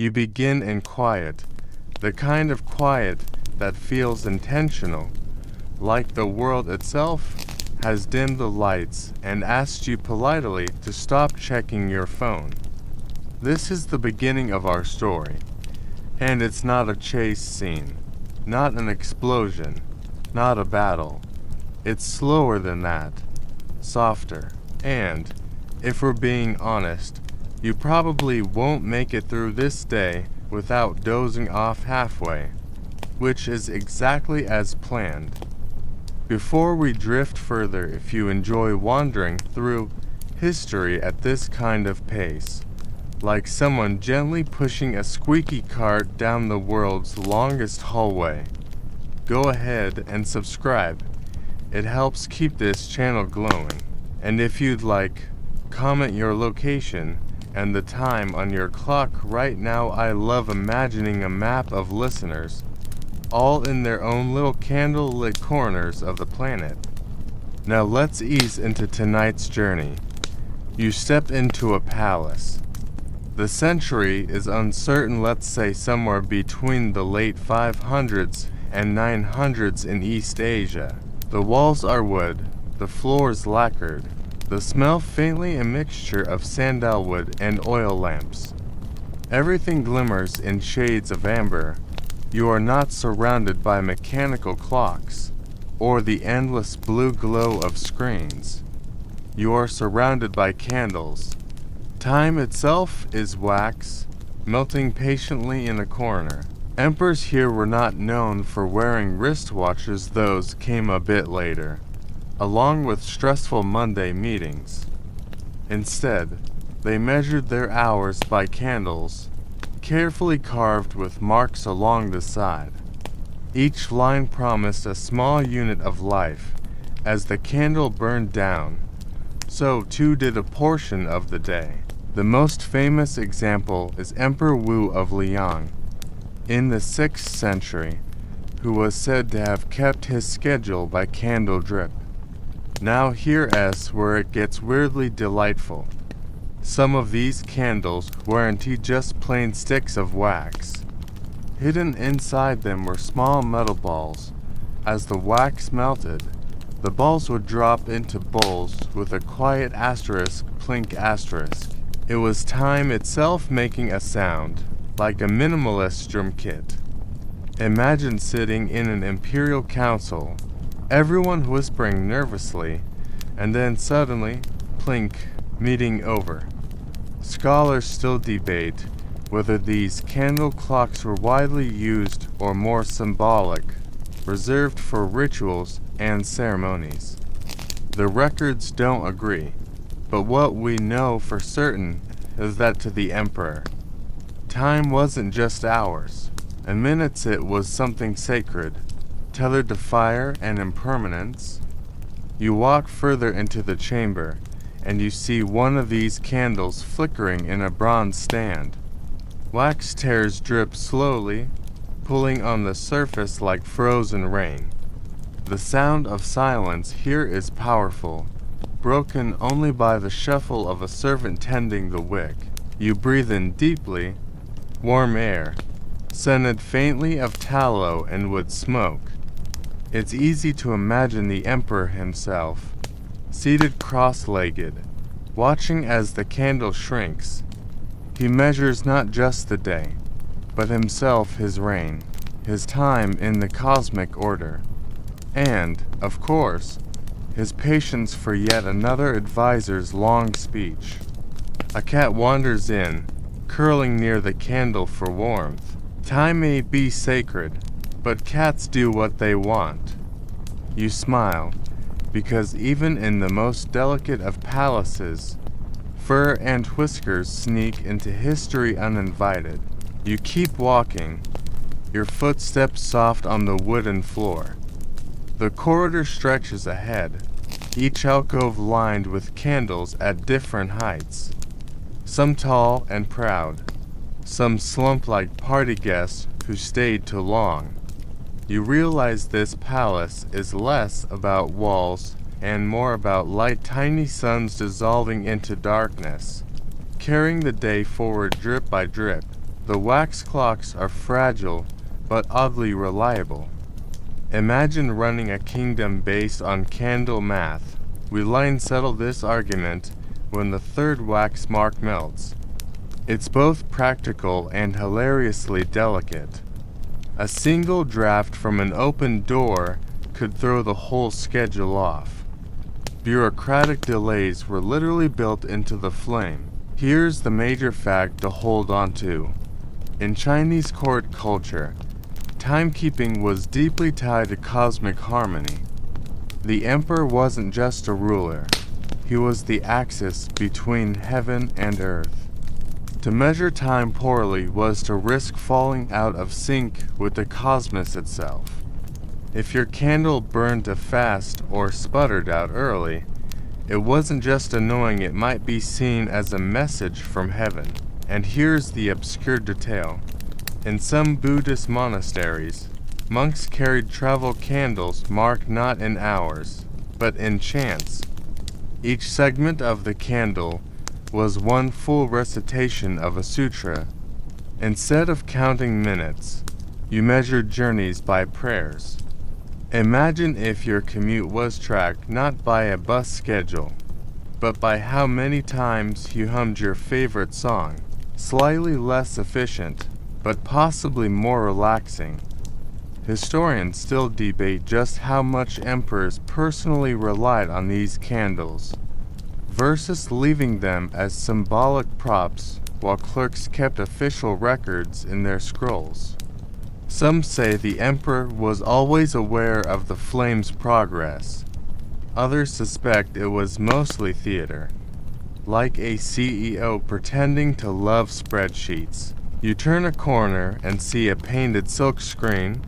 You begin in quiet, the kind of quiet that feels intentional, like the world itself has dimmed the lights and asked you politely to stop checking your phone. This is the beginning of our story, and it's not a chase scene, not an explosion, not a battle. It's slower than that, softer, and, if we're being honest, you probably won't make it through this day without dozing off halfway, which is exactly as planned. Before we drift further, if you enjoy wandering through history at this kind of pace, like someone gently pushing a squeaky cart down the world's longest hallway, go ahead and subscribe. It helps keep this channel glowing. And if you'd like, comment your location and the time on your clock right now. I love imagining a map of listeners, all in their own little candle-lit corners of the planet. Now let's ease into tonight's journey. You step into a palace. The century is uncertain, let's say somewhere between the late 500s and 900s in East Asia. The walls are wood, the floors lacquered, the smell faintly a mixture of sandalwood and oil lamps. Everything glimmers in shades of amber. You are not surrounded by mechanical clocks or the endless blue glow of screens. You are surrounded by candles. Time itself is wax, melting patiently in a corner. Emperors here were not known for wearing wristwatches, those came a bit later, along with stressful Monday meetings. Instead, they measured their hours by candles, carefully carved with marks along the side. Each line promised a small unit of life. As the candle burned down, so too did a portion of the day. The most famous example is Emperor Wu of Liang, in the 6th century, who was said to have kept his schedule by candle drip. Now here's where it gets weirdly delightful. Some of these candles weren't just plain sticks of wax. Hidden inside them were small metal balls. As the wax melted, the balls would drop into bowls with a quiet asterisk, plink asterisk. It was time itself making a sound, like a minimalist drum kit. Imagine sitting in an imperial council, everyone whispering nervously, and then suddenly, plink, meeting over. Scholars still debate whether these candle clocks were widely used or more symbolic, reserved for rituals and ceremonies. The records don't agree, but what we know for certain is that to the emperor, time wasn't just hours, and minutes. It was something sacred, tethered to fire and impermanence. You walk further into the chamber, and you see one of these candles flickering in a bronze stand. Wax tears drip slowly, pulling on the surface like frozen rain. The sound of silence here is powerful, broken only by the shuffle of a servant tending the wick. You breathe in deeply, warm air, scented faintly of tallow and wood smoke. It's easy to imagine the emperor himself, seated cross-legged, watching as the candle shrinks. He measures not just the day, but himself, his reign, his time in the cosmic order, and, of course, his patience for yet another advisor's long speech. A cat wanders in, curling near the candle for warmth. Time may be sacred, but cats do what they want. You smile, because even in the most delicate of palaces, fur and whiskers sneak into history uninvited. You keep walking, your footsteps soft on the wooden floor. The corridor stretches ahead, each alcove lined with candles at different heights. Some tall and proud, some slumped like party guests who stayed too long. You realize this palace is less about walls and more about light, tiny suns dissolving into darkness, carrying the day forward drip by drip. The wax clocks are fragile but oddly reliable. Imagine running a kingdom based on candle math. We line settle this argument when the third wax mark melts. It's both practical and hilariously delicate. A single draft from an open door could throw the whole schedule off. Bureaucratic delays were literally built into the flame. Here's the major fact to hold on to. In Chinese court culture, timekeeping was deeply tied to cosmic harmony. The emperor wasn't just a ruler. He was the axis between heaven and earth. To measure time poorly was to risk falling out of sync with the cosmos itself. If your candle burned too fast or sputtered out early, it wasn't just annoying, it might be seen as a message from heaven. And here's the obscure detail. In some Buddhist monasteries, monks carried travel candles marked not in hours, but in chants. Each segment of the candle was one full recitation of a sutra. Instead of counting minutes, you measured journeys by prayers. Imagine if your commute was tracked not by a bus schedule, but by how many times you hummed your favorite song. Slightly less efficient, but possibly more relaxing. Historians still debate just how much emperors personally relied on these candles, versus leaving them as symbolic props while clerks kept official records in their scrolls. Some say the emperor was always aware of the flame's progress. Others suspect it was mostly theater. Like a CEO pretending to love spreadsheets. You turn a corner and see a painted silk screen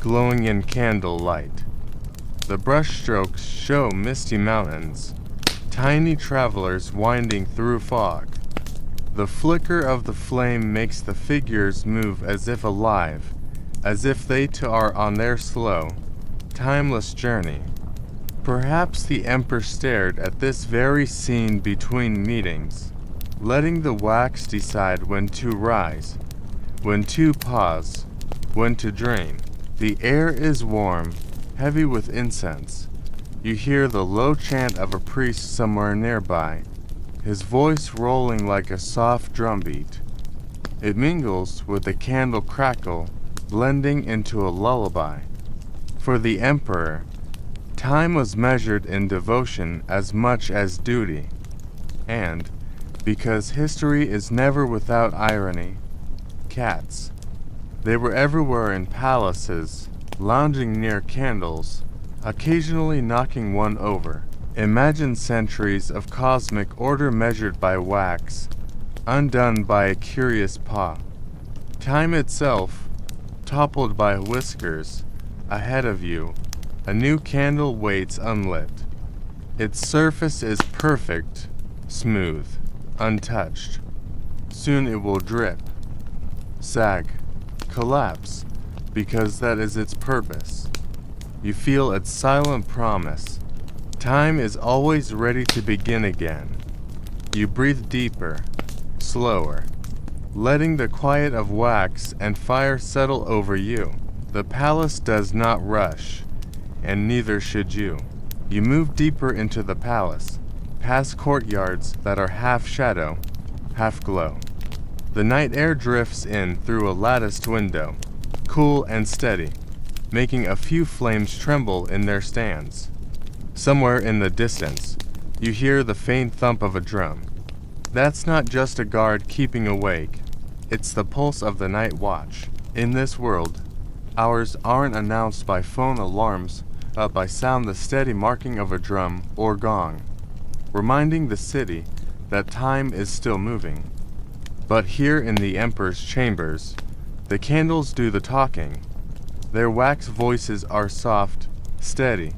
glowing in candle light. The brushstrokes show misty mountains, tiny travelers winding through fog. The flicker of the flame makes the figures move as if alive, as if they too are on their slow, timeless journey. Perhaps the emperor stared at this very scene between meetings, letting the wax decide when to rise, when to pause, when to drain. The air is warm, heavy with incense. You hear the low chant of a priest somewhere nearby, his voice rolling like a soft drumbeat. It mingles with the candle crackle, blending into a lullaby. For the emperor, time was measured in devotion as much as duty. And, because history is never without irony, cats. They were everywhere in palaces, lounging near candles, occasionally knocking one over. Imagine centuries of cosmic order measured by wax, undone by a curious paw. Time itself, toppled by whiskers, ahead of you, a new candle waits unlit. Its surface is perfect, smooth, untouched. Soon it will drip, sag, collapse, because that is its purpose. You feel its silent promise. Time is always ready to begin again. You breathe deeper, slower, letting the quiet of wax and fire settle over you. The palace does not rush, and neither should you. You move deeper into the palace, past courtyards that are half shadow, half glow. The night air drifts in through a latticed window, cool and steady, making a few flames tremble in their stands. Somewhere in the distance, you hear the faint thump of a drum. That's not just a guard keeping awake. It's the pulse of the night watch. In this world, hours aren't announced by phone alarms, but by sound the steady marking of a drum or gong, reminding the city that time is still moving. But here in the emperor's chambers, the candles do the talking. Their wax voices are soft, steady,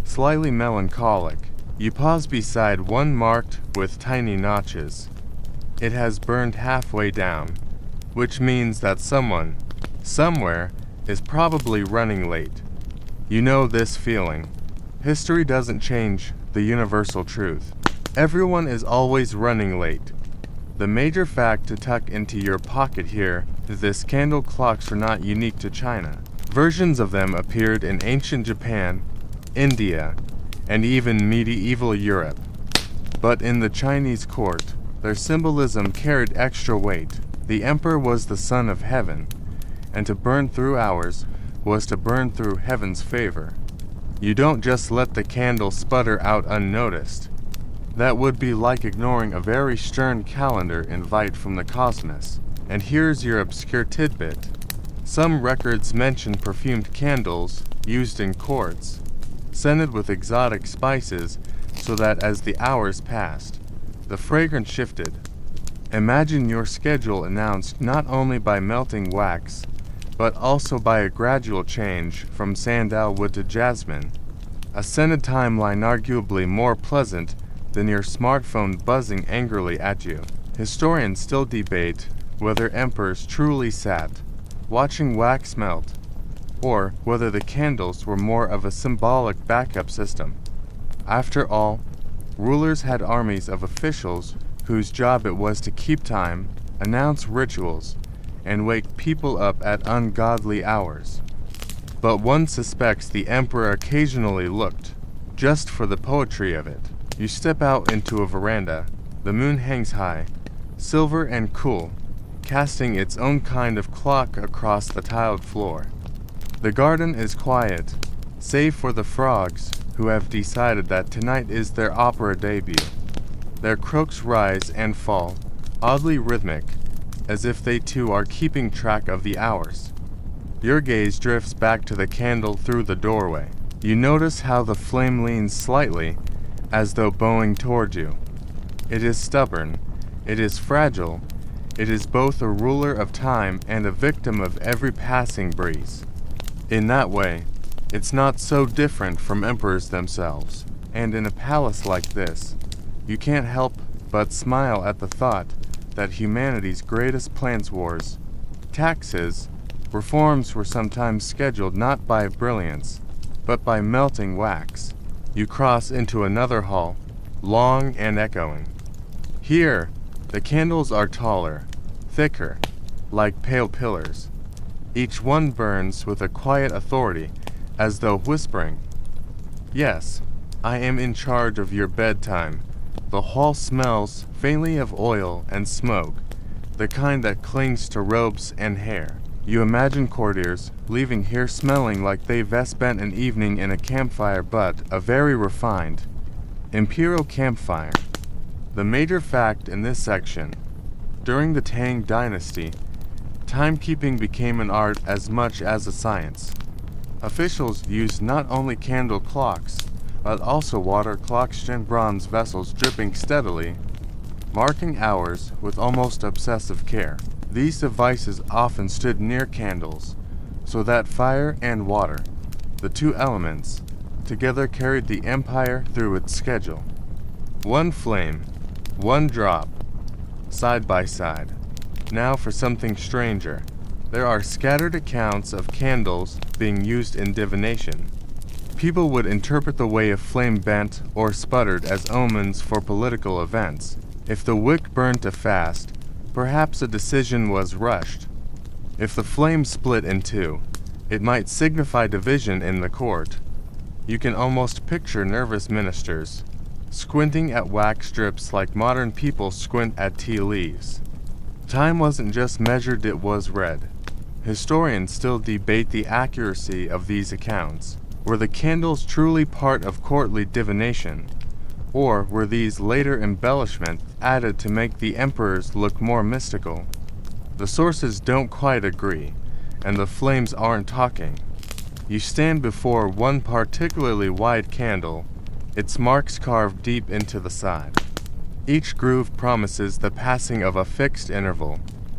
slightly melancholic. You pause beside one marked with tiny notches. It has burned halfway down, which means that someone, somewhere, is probably running late. You know this feeling. History doesn't change the universal truth. Everyone is always running late. The major fact to tuck into your pocket here This candle clocks were not unique to China. Versions of them appeared in ancient Japan, India, and even medieval Europe. But in the Chinese court, their symbolism carried extra weight. The emperor was the son of heaven, and to burn through hours was to burn through heaven's favor. You don't just let the candle sputter out unnoticed. That would be like ignoring a very stern calendar invite from the cosmos. And here's your obscure tidbit. Some records mention perfumed candles used in courts, scented with exotic spices so that as the hours passed, the fragrance shifted. Imagine your schedule announced not only by melting wax, but also by a gradual change from sandalwood to jasmine, a scented timeline arguably more pleasant than your smartphone buzzing angrily at you. Historians still debate whether emperors truly sat, watching wax melt, or whether the candles were more of a symbolic backup system. After all, rulers had armies of officials whose job it was to keep time, announce rituals, and wake people up at ungodly hours. But one suspects the emperor occasionally looked, just for the poetry of it. You step out into a veranda, the moon hangs high, silver and cool, casting its own kind of clock across the tiled floor. The garden is quiet, save for the frogs, who have decided that tonight is their opera debut. Their croaks rise and fall, oddly rhythmic, as if they too are keeping track of the hours. Your gaze drifts back to the candle through the doorway. You notice how the flame leans slightly, as though bowing toward you. It is stubborn, it is fragile, it is both a ruler of time and a victim of every passing breeze. In that way, it's not so different from emperors themselves, and in a palace like this, you can't help but smile at the thought that humanity's greatest plans wars, taxes, reforms were sometimes scheduled not by brilliance, but by melting wax. You cross into another hall, long and echoing. Here, the candles are taller, thicker, like pale pillars. Each one burns with a quiet authority, as though whispering, "Yes, I am in charge of your bedtime." The hall smells faintly of oil and smoke, the kind that clings to robes and hair. You imagine courtiers leaving here smelling like they've spent an evening in a campfire, but a very refined, imperial campfire. The major fact in this section: during the Tang Dynasty, timekeeping became an art as much as a science. Officials used not only candle clocks, but also water clocks and bronze vessels dripping steadily, marking hours with almost obsessive care. These devices often stood near candles, so that fire and water, the two elements, together carried the empire through its schedule. One flame, one drop, side by side. Now for something stranger. There are scattered accounts of candles being used in divination. People would interpret the way a flame bent or sputtered as omens for political events. If the wick burned too fast, perhaps a decision was rushed. If the flame split in two, it might signify division in the court. You can almost picture nervous ministers, squinting at wax strips like modern people squint at tea leaves. Time wasn't just measured, it was read. Historians still debate the accuracy of these accounts. Were the candles truly part of courtly divination, or were these later embellishments added to make the emperors look more mystical? The sources don't quite agree, and the flames aren't talking. You stand before one particularly wide candle, its marks carved deep into the side. Each groove promises the passing of a fixed interval.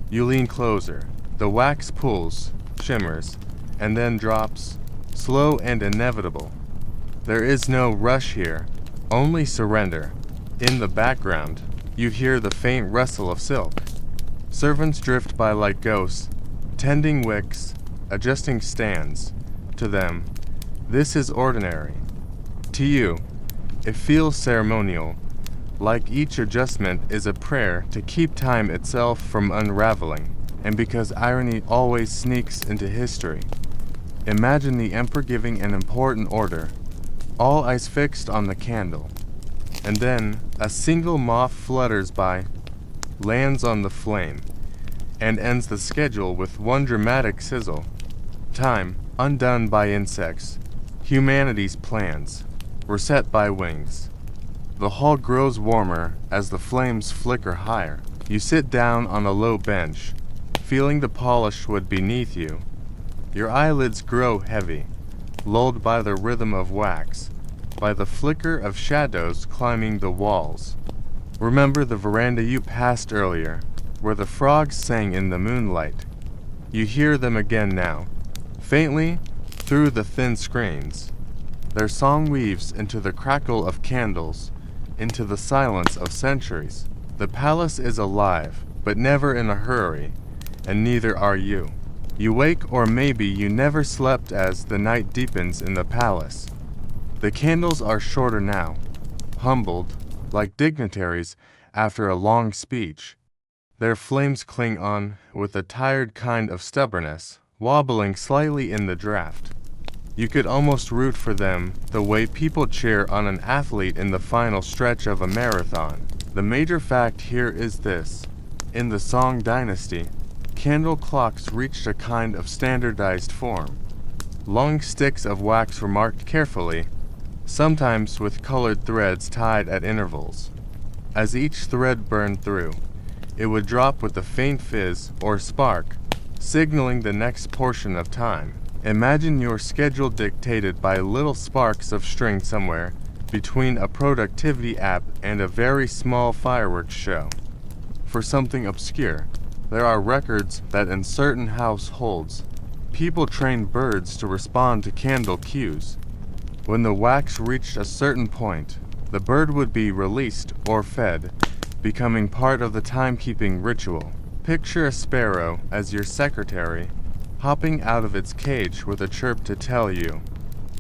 You lean closer. The wax pulls, shimmers, and then drops, slow and inevitable. There is no rush here, only surrender. In the background, you hear the faint rustle of silk. Servants drift by like ghosts, tending wicks, adjusting stands. To them, this is ordinary. To you, it feels ceremonial, like each adjustment is a prayer to keep time itself from unraveling. and because irony always sneaks into history. Imagine the emperor giving an important order, all eyes fixed on the candle, and then a single moth flutters by, lands on the flame, and ends the schedule with one dramatic sizzle. Time, undone by insects, humanity's plans, were set by wings. The hall grows warmer as the flames flicker higher. You sit down on a low bench, feeling the polished wood beneath you. Your eyelids grow heavy, lulled by the rhythm of wax, by the flicker of shadows climbing the walls. Remember the veranda you passed earlier, where the frogs sang in the moonlight. You hear them again now, faintly through the thin screens. Their song weaves into the crackle of candles, into the silence of centuries. The palace is alive, but never in a hurry, and neither are you. You wake, or maybe you never slept as the night deepens in the palace. The candles are shorter now, humbled, like dignitaries after a long speech. Their flames cling on with a tired kind of stubbornness, wobbling slightly in the draft. You could almost root for them the way people cheer on an athlete in the final stretch of a marathon. The major fact here is this. In the Song dynasty, candle clocks reached a kind of standardized form. Long sticks of wax were marked carefully, sometimes with colored threads tied at intervals. As each thread burned through, it would drop with a faint fizz or spark, signaling the next portion of time. Imagine your schedule dictated by little sparks of string somewhere between a productivity app and a very small fireworks show. For something obscure, there are records that in certain households, people trained birds to respond to candle cues. When the wax reached a certain point, the bird would be released or fed, becoming part of the timekeeping ritual. Picture a sparrow as your secretary, hopping out of its cage with a chirp to tell you,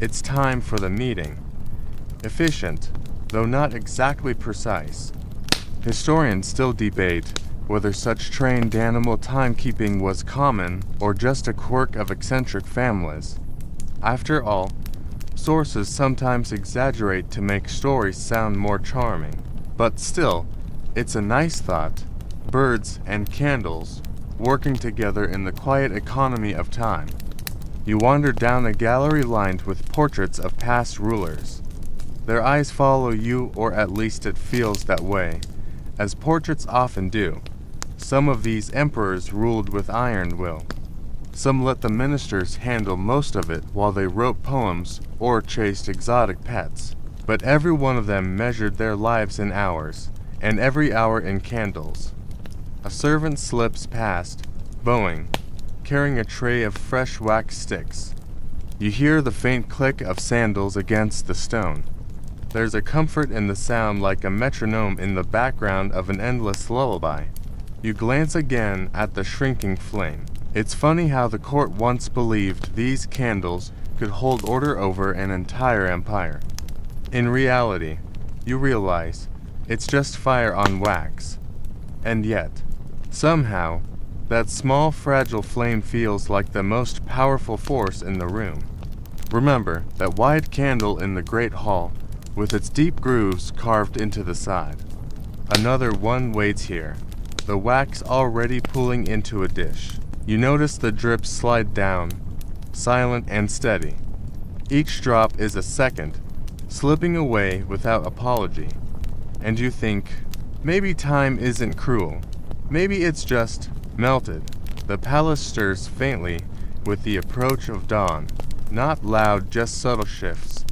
it's time for the meeting. Efficient, though not exactly precise. Historians still debate whether such trained animal timekeeping was common or just a quirk of eccentric families. After all, sources sometimes exaggerate to make stories sound more charming. But still, it's a nice thought. Birds and candles working together in the quiet economy of time. You wander down a gallery lined with portraits of past rulers. Their eyes follow you, or at least it feels that way, as portraits often do. Some of these emperors ruled with iron will. Some let the ministers handle most of it while they wrote poems or chased exotic pets. But every one of them measured their lives in hours, and every hour in candles. A servant slips past, bowing, carrying a tray of fresh wax sticks. You hear the faint click of sandals against the stone. There's a comfort in the sound like a metronome in the background of an endless lullaby. You glance again at the shrinking flame. It's funny how the court once believed these candles could hold order over an entire empire. In reality, you realize it's just fire on wax. And yet, somehow, that small fragile flame feels like the most powerful force in the room. Remember that wide candle in the great hall, with its deep grooves carved into the side. Another one waits here, the wax already pooling into a dish. You notice the drips slide down, silent and steady. Each drop is a second, slipping away without apology. And you think, maybe time isn't cruel. Maybe it's just melted. The palace stirs faintly with the approach of dawn. Not loud, just subtle shifts.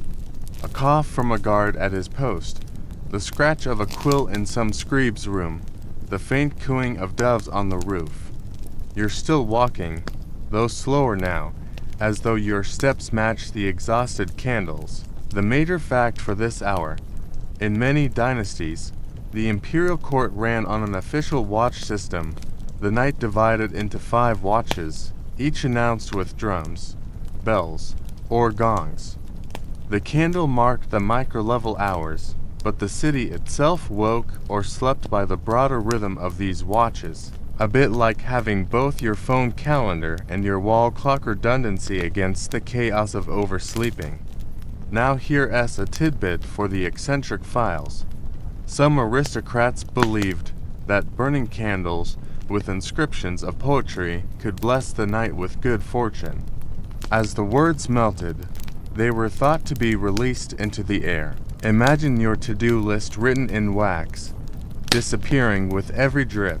A cough from a guard at his post, the scratch of a quill in some scribe's room, the faint cooing of doves on the roof. You're still walking, though slower now, as though your steps match the exhausted candles. The major fact for this hour: in many dynasties, the imperial court ran on an official watch system, the night divided into 5 watches, each announced with drums, bells, or gongs. The candle marked the micro-level hours, but the city itself woke or slept by the broader rhythm of these watches. A bit like having both your phone calendar and your wall clock redundancy against the chaos of oversleeping. Now here's a tidbit for the eccentric files. Some aristocrats believed that burning candles with inscriptions of poetry could bless the night with good fortune. As the words melted, they were thought to be released into the air. Imagine your to-do list written in wax, disappearing with every drip.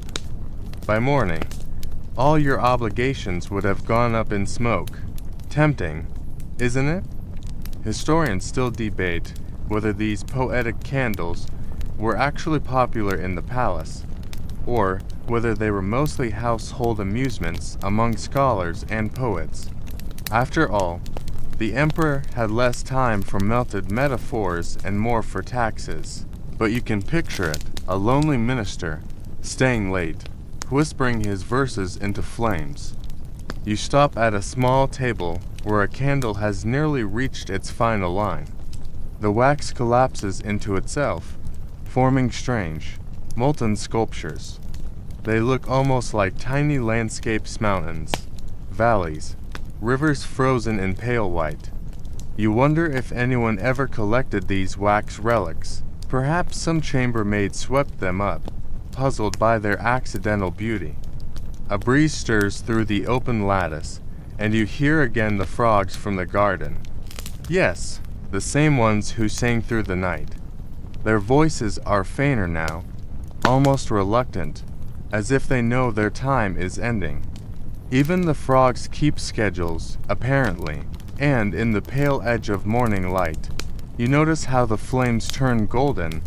By morning, all your obligations would have gone up in smoke. Tempting, isn't it? Historians still debate whether these poetic candles were actually popular in the palace, or whether they were mostly household amusements among scholars and poets. After all, the emperor had less time for melted metaphors and more for taxes. But you can picture it, a lonely minister, staying late, whispering his verses into flames. You stop at a small table where a candle has nearly reached its final line. The wax collapses into itself, forming strange, molten sculptures. They look almost like tiny landscapes, mountains, valleys, rivers frozen in pale white. You wonder if anyone ever collected these wax relics. Perhaps some chambermaid swept them up, puzzled by their accidental beauty. A breeze stirs through the open lattice, and you hear again the frogs from the garden. Yes, the same ones who sang through the night. Their voices are fainter now, almost reluctant, as if they know their time is ending. Even the frogs keep schedules, apparently, and in the pale edge of morning light, you notice how the flames turn golden,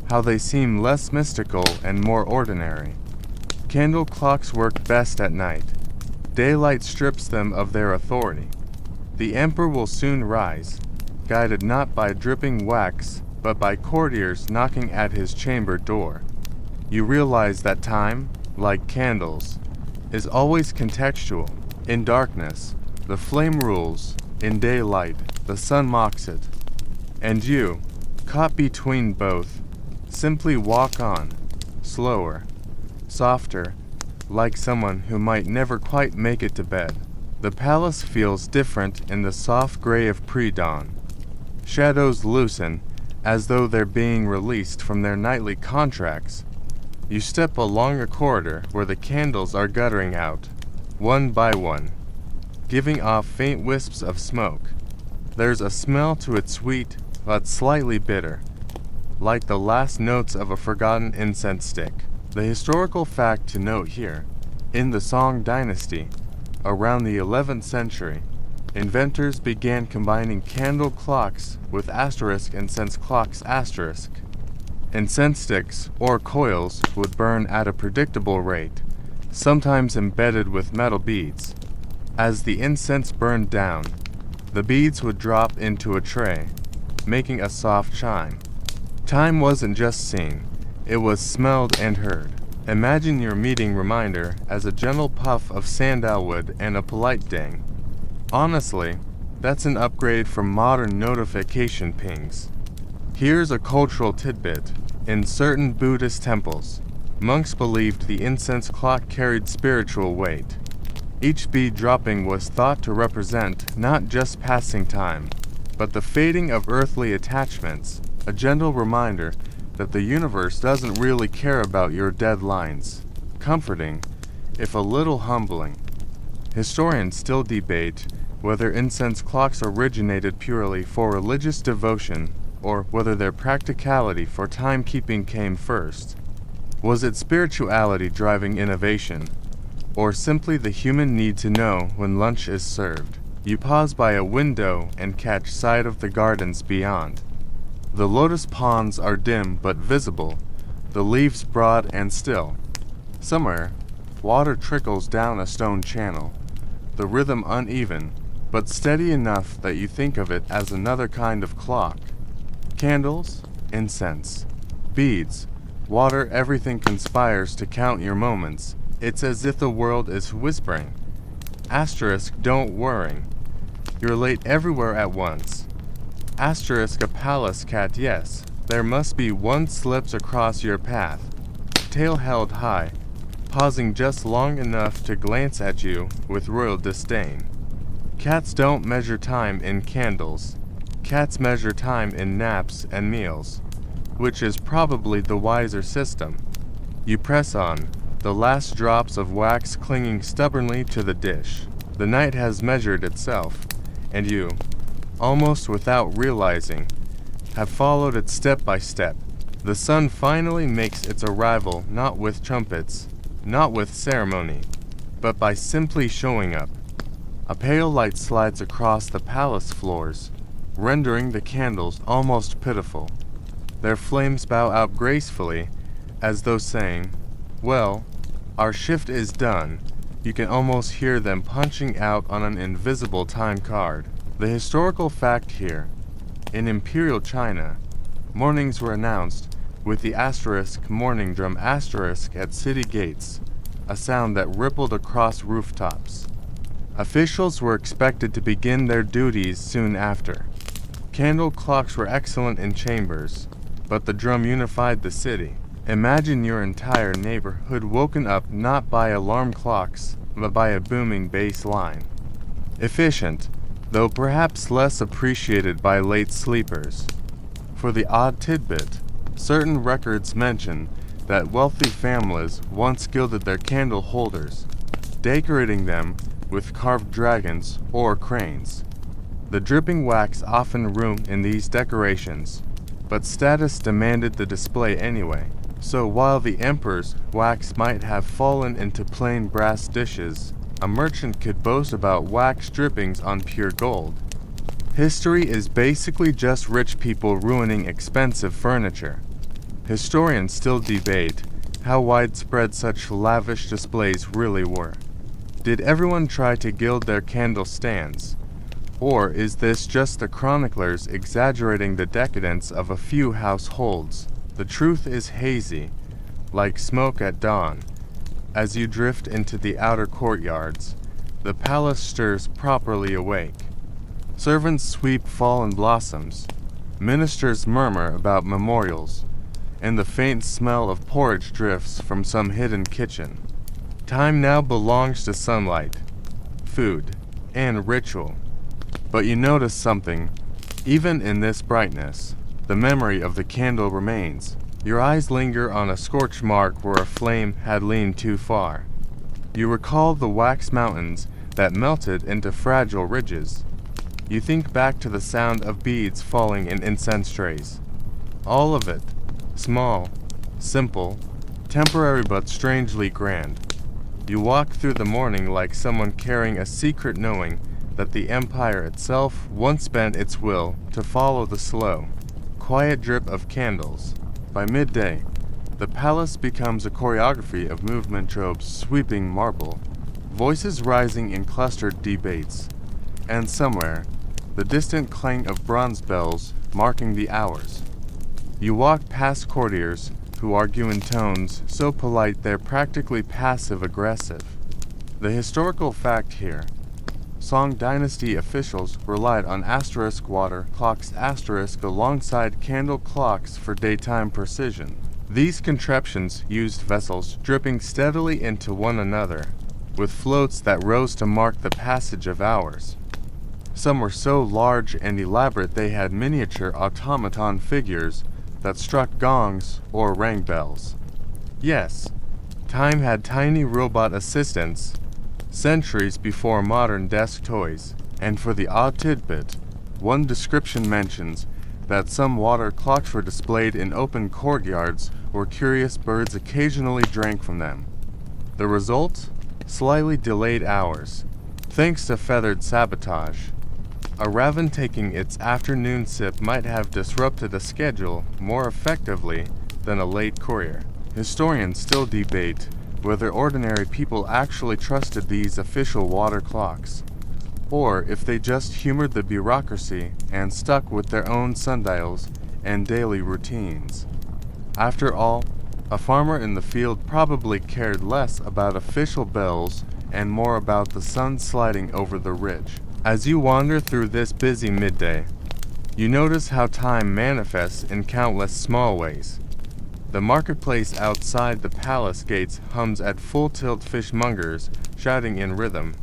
how they seem less mystical and more ordinary. Candle clocks work best at night. Daylight strips them of their authority. The emperor will soon rise, guided not by dripping wax, but by courtiers knocking at his chamber door. You realize that time, like candles, is always contextual. In darkness, the flame rules. In daylight, the sun mocks it. And you, caught between both, simply walk on, slower, softer, like someone who might never quite make it to bed. The palace feels different in the soft gray of pre-dawn. Shadows loosen, as though they're being released from their nightly contracts. You step along a corridor where the candles are guttering out, one by one, giving off faint wisps of smoke. There's a smell to it sweet, but slightly bitter, like the last notes of a forgotten incense stick. The historical fact to note here, in the Song dynasty, around the 11th century, inventors began combining candle clocks with asterisk incense clocks asterisk. Incense sticks, or coils, would burn at a predictable rate, sometimes embedded with metal beads. As the incense burned down, the beads would drop into a tray, making a soft chime. Time wasn't just seen, it was smelled and heard. Imagine your meeting reminder as a gentle puff of sandalwood and a polite ding. Honestly, that's an upgrade from modern notification pings. Here's a cultural tidbit. In certain Buddhist temples, monks believed the incense clock carried spiritual weight. Each bead dropping was thought to represent not just passing time, but the fading of earthly attachments, a gentle reminder that the universe doesn't really care about your deadlines. Comforting, if a little humbling. Historians still debate whether incense clocks originated purely for religious devotion or whether their practicality for timekeeping came first. Was it spirituality driving innovation, or simply the human need to know when lunch is served? You pause by a window and catch sight of the gardens beyond. The lotus ponds are dim but visible, the leaves broad and still. Somewhere, water trickles down a stone channel, the rhythm uneven, but steady enough that you think of it as another kind of clock. Candles, incense, beads, water, everything conspires to count your moments. It's as if the world is whispering. Asterisk, don't worry. You're late everywhere at once. Asterisk, a palace cat, yes. There must be one slips across your path, tail held high, pausing just long enough to glance at you with royal disdain. Cats don't measure time in candles. Cats measure time in naps and meals, which is probably the wiser system. You press on, the last drops of wax clinging stubbornly to the dish. The night has measured itself, and you, almost without realizing, have followed it step by step. The sun finally makes its arrival not with trumpets, not with ceremony, but by simply showing up. A pale light slides across the palace floors, rendering the candles almost pitiful. Their flames bow out gracefully, as though saying, "Well, our shift is done." You can almost hear them punching out on an invisible time card. The historical fact here: in Imperial China, mornings were announced with the asterisk morning drum asterisk at city gates, a sound that rippled across rooftops. Officials were expected to begin their duties soon after. Candle clocks were excellent in chambers, but the drum unified the city. Imagine your entire neighborhood woken up not by alarm clocks, but by a booming bass line. Efficient, though perhaps less appreciated by late sleepers. For the odd tidbit, certain records mention that wealthy families once gilded their candle holders, decorating them with carved dragons or cranes. The dripping wax often roomed in these decorations, but status demanded the display anyway. So while the emperor's wax might have fallen into plain brass dishes, a merchant could boast about wax drippings on pure gold. History is basically just rich people ruining expensive furniture. Historians still debate how widespread such lavish displays really were. Did everyone try to gild their candle stands? Or is this just the chroniclers exaggerating the decadence of a few households? The truth is hazy, like smoke at dawn. As you drift into the outer courtyards, the palace stirs properly awake. Servants sweep fallen blossoms, ministers murmur about memorials, and the faint smell of porridge drifts from some hidden kitchen. Time now belongs to sunlight, food, and ritual. But you notice something. Even in this brightness, the memory of the candle remains. Your eyes linger on a scorch mark where a flame had leaned too far. You recall the wax mountains that melted into fragile ridges. You think back to the sound of beads falling in incense trays. All of it, small, simple, temporary but strangely grand. You walk through the morning like someone carrying a secret, knowing that the empire itself once bent its will to follow the slow, quiet drip of candles. By midday, the palace becomes a choreography of movement tropes sweeping marble, voices rising in clustered debates, and somewhere, the distant clang of bronze bells marking the hours. You walk past courtiers who argue in tones so polite they're practically passive-aggressive. The historical fact here: Song Dynasty officials relied on asterisk water clocks asterisk alongside candle clocks for daytime precision. These contraptions used vessels dripping steadily into one another, with floats that rose to mark the passage of hours. Some were so large and elaborate they had miniature automaton figures that struck gongs or rang bells. Yes, time had tiny robot assistants, centuries before modern desk toys. And for the odd tidbit, one description mentions that some water clocks were displayed in open courtyards where curious birds occasionally drank from them. The result? Slightly delayed hours, thanks to feathered sabotage. A raven taking its afternoon sip might have disrupted a schedule more effectively than a late courier. Historians still debate whether ordinary people actually trusted these official water clocks, or if they just humored the bureaucracy and stuck with their own sundials and daily routines. After all, a farmer in the field probably cared less about official bells and more about the sun sliding over the ridge. As you wander through this busy midday, you notice how time manifests in countless small ways. The marketplace outside the palace gates hums at full tilt, fishmongers shouting in rhythm,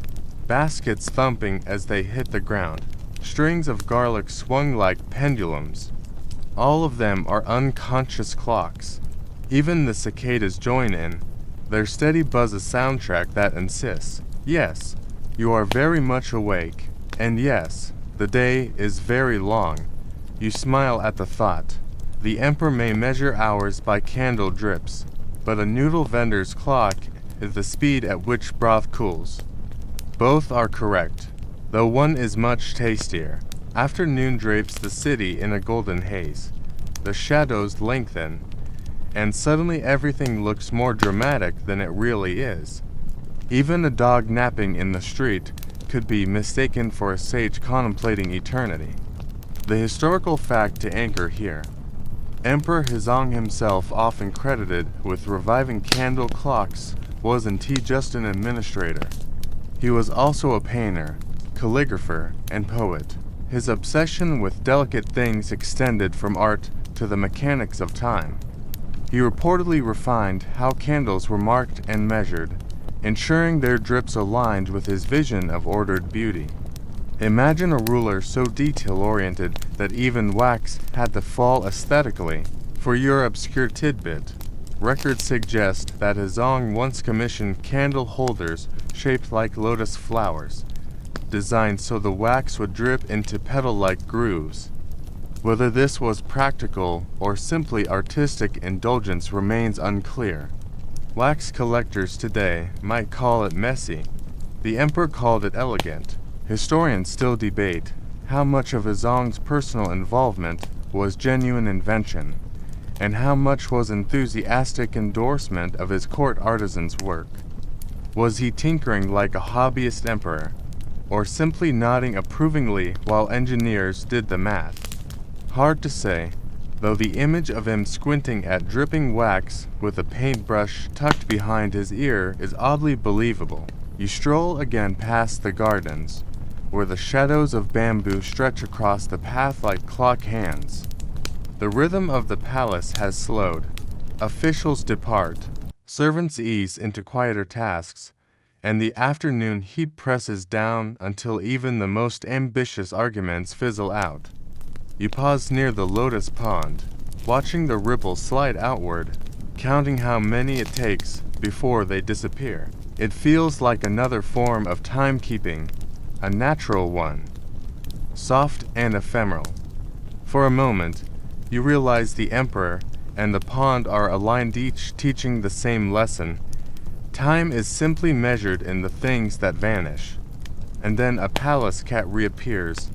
baskets thumping as they hit the ground, strings of garlic swung like pendulums. All of them are unconscious clocks. Even the cicadas join in, their steady buzz a soundtrack that insists, yes, you are very much awake, and yes, the day is very long. You smile at the thought. The emperor may measure hours by candle drips, but a noodle vendor's clock is the speed at which broth cools. Both are correct, though one is much tastier. Afternoon drapes the city in a golden haze. The shadows lengthen, and suddenly everything looks more dramatic than it really is. Even a dog napping in the street could be mistaken for a sage contemplating eternity. The historical fact to anchor here. Emperor Hezong himself, often credited with reviving candle clocks, wasn't he just an administrator? He was also a painter, calligrapher, and poet. His obsession with delicate things extended from art to the mechanics of time. He reportedly refined how candles were marked and measured, ensuring their drips aligned with his vision of ordered beauty. Imagine a ruler so detail-oriented that even wax had to fall aesthetically. For your obscure tidbit, records suggest that Hezong once commissioned candle holders shaped like lotus flowers, designed so the wax would drip into petal-like grooves. Whether this was practical or simply artistic indulgence remains unclear. Wax collectors today might call it messy. The emperor called it elegant. Historians still debate how much of Hezong's personal involvement was genuine invention, and how much was enthusiastic endorsement of his court artisans' work. Was he tinkering like a hobbyist emperor, or simply nodding approvingly while engineers did the math? Hard to say, though the image of him squinting at dripping wax with a paintbrush tucked behind his ear is oddly believable. You stroll again past the gardens, where the shadows of bamboo stretch across the path like clock hands. The rhythm of the palace has slowed. Officials depart, servants ease into quieter tasks, and the afternoon heat presses down until even the most ambitious arguments fizzle out. You pause near the lotus pond, watching the ripples slide outward, counting how many it takes before they disappear. It feels like another form of timekeeping, a natural one, soft and ephemeral. For a moment, you realize the emperor and the pond are aligned, each teaching the same lesson. Time is simply measured in the things that vanish. And then a palace cat reappears,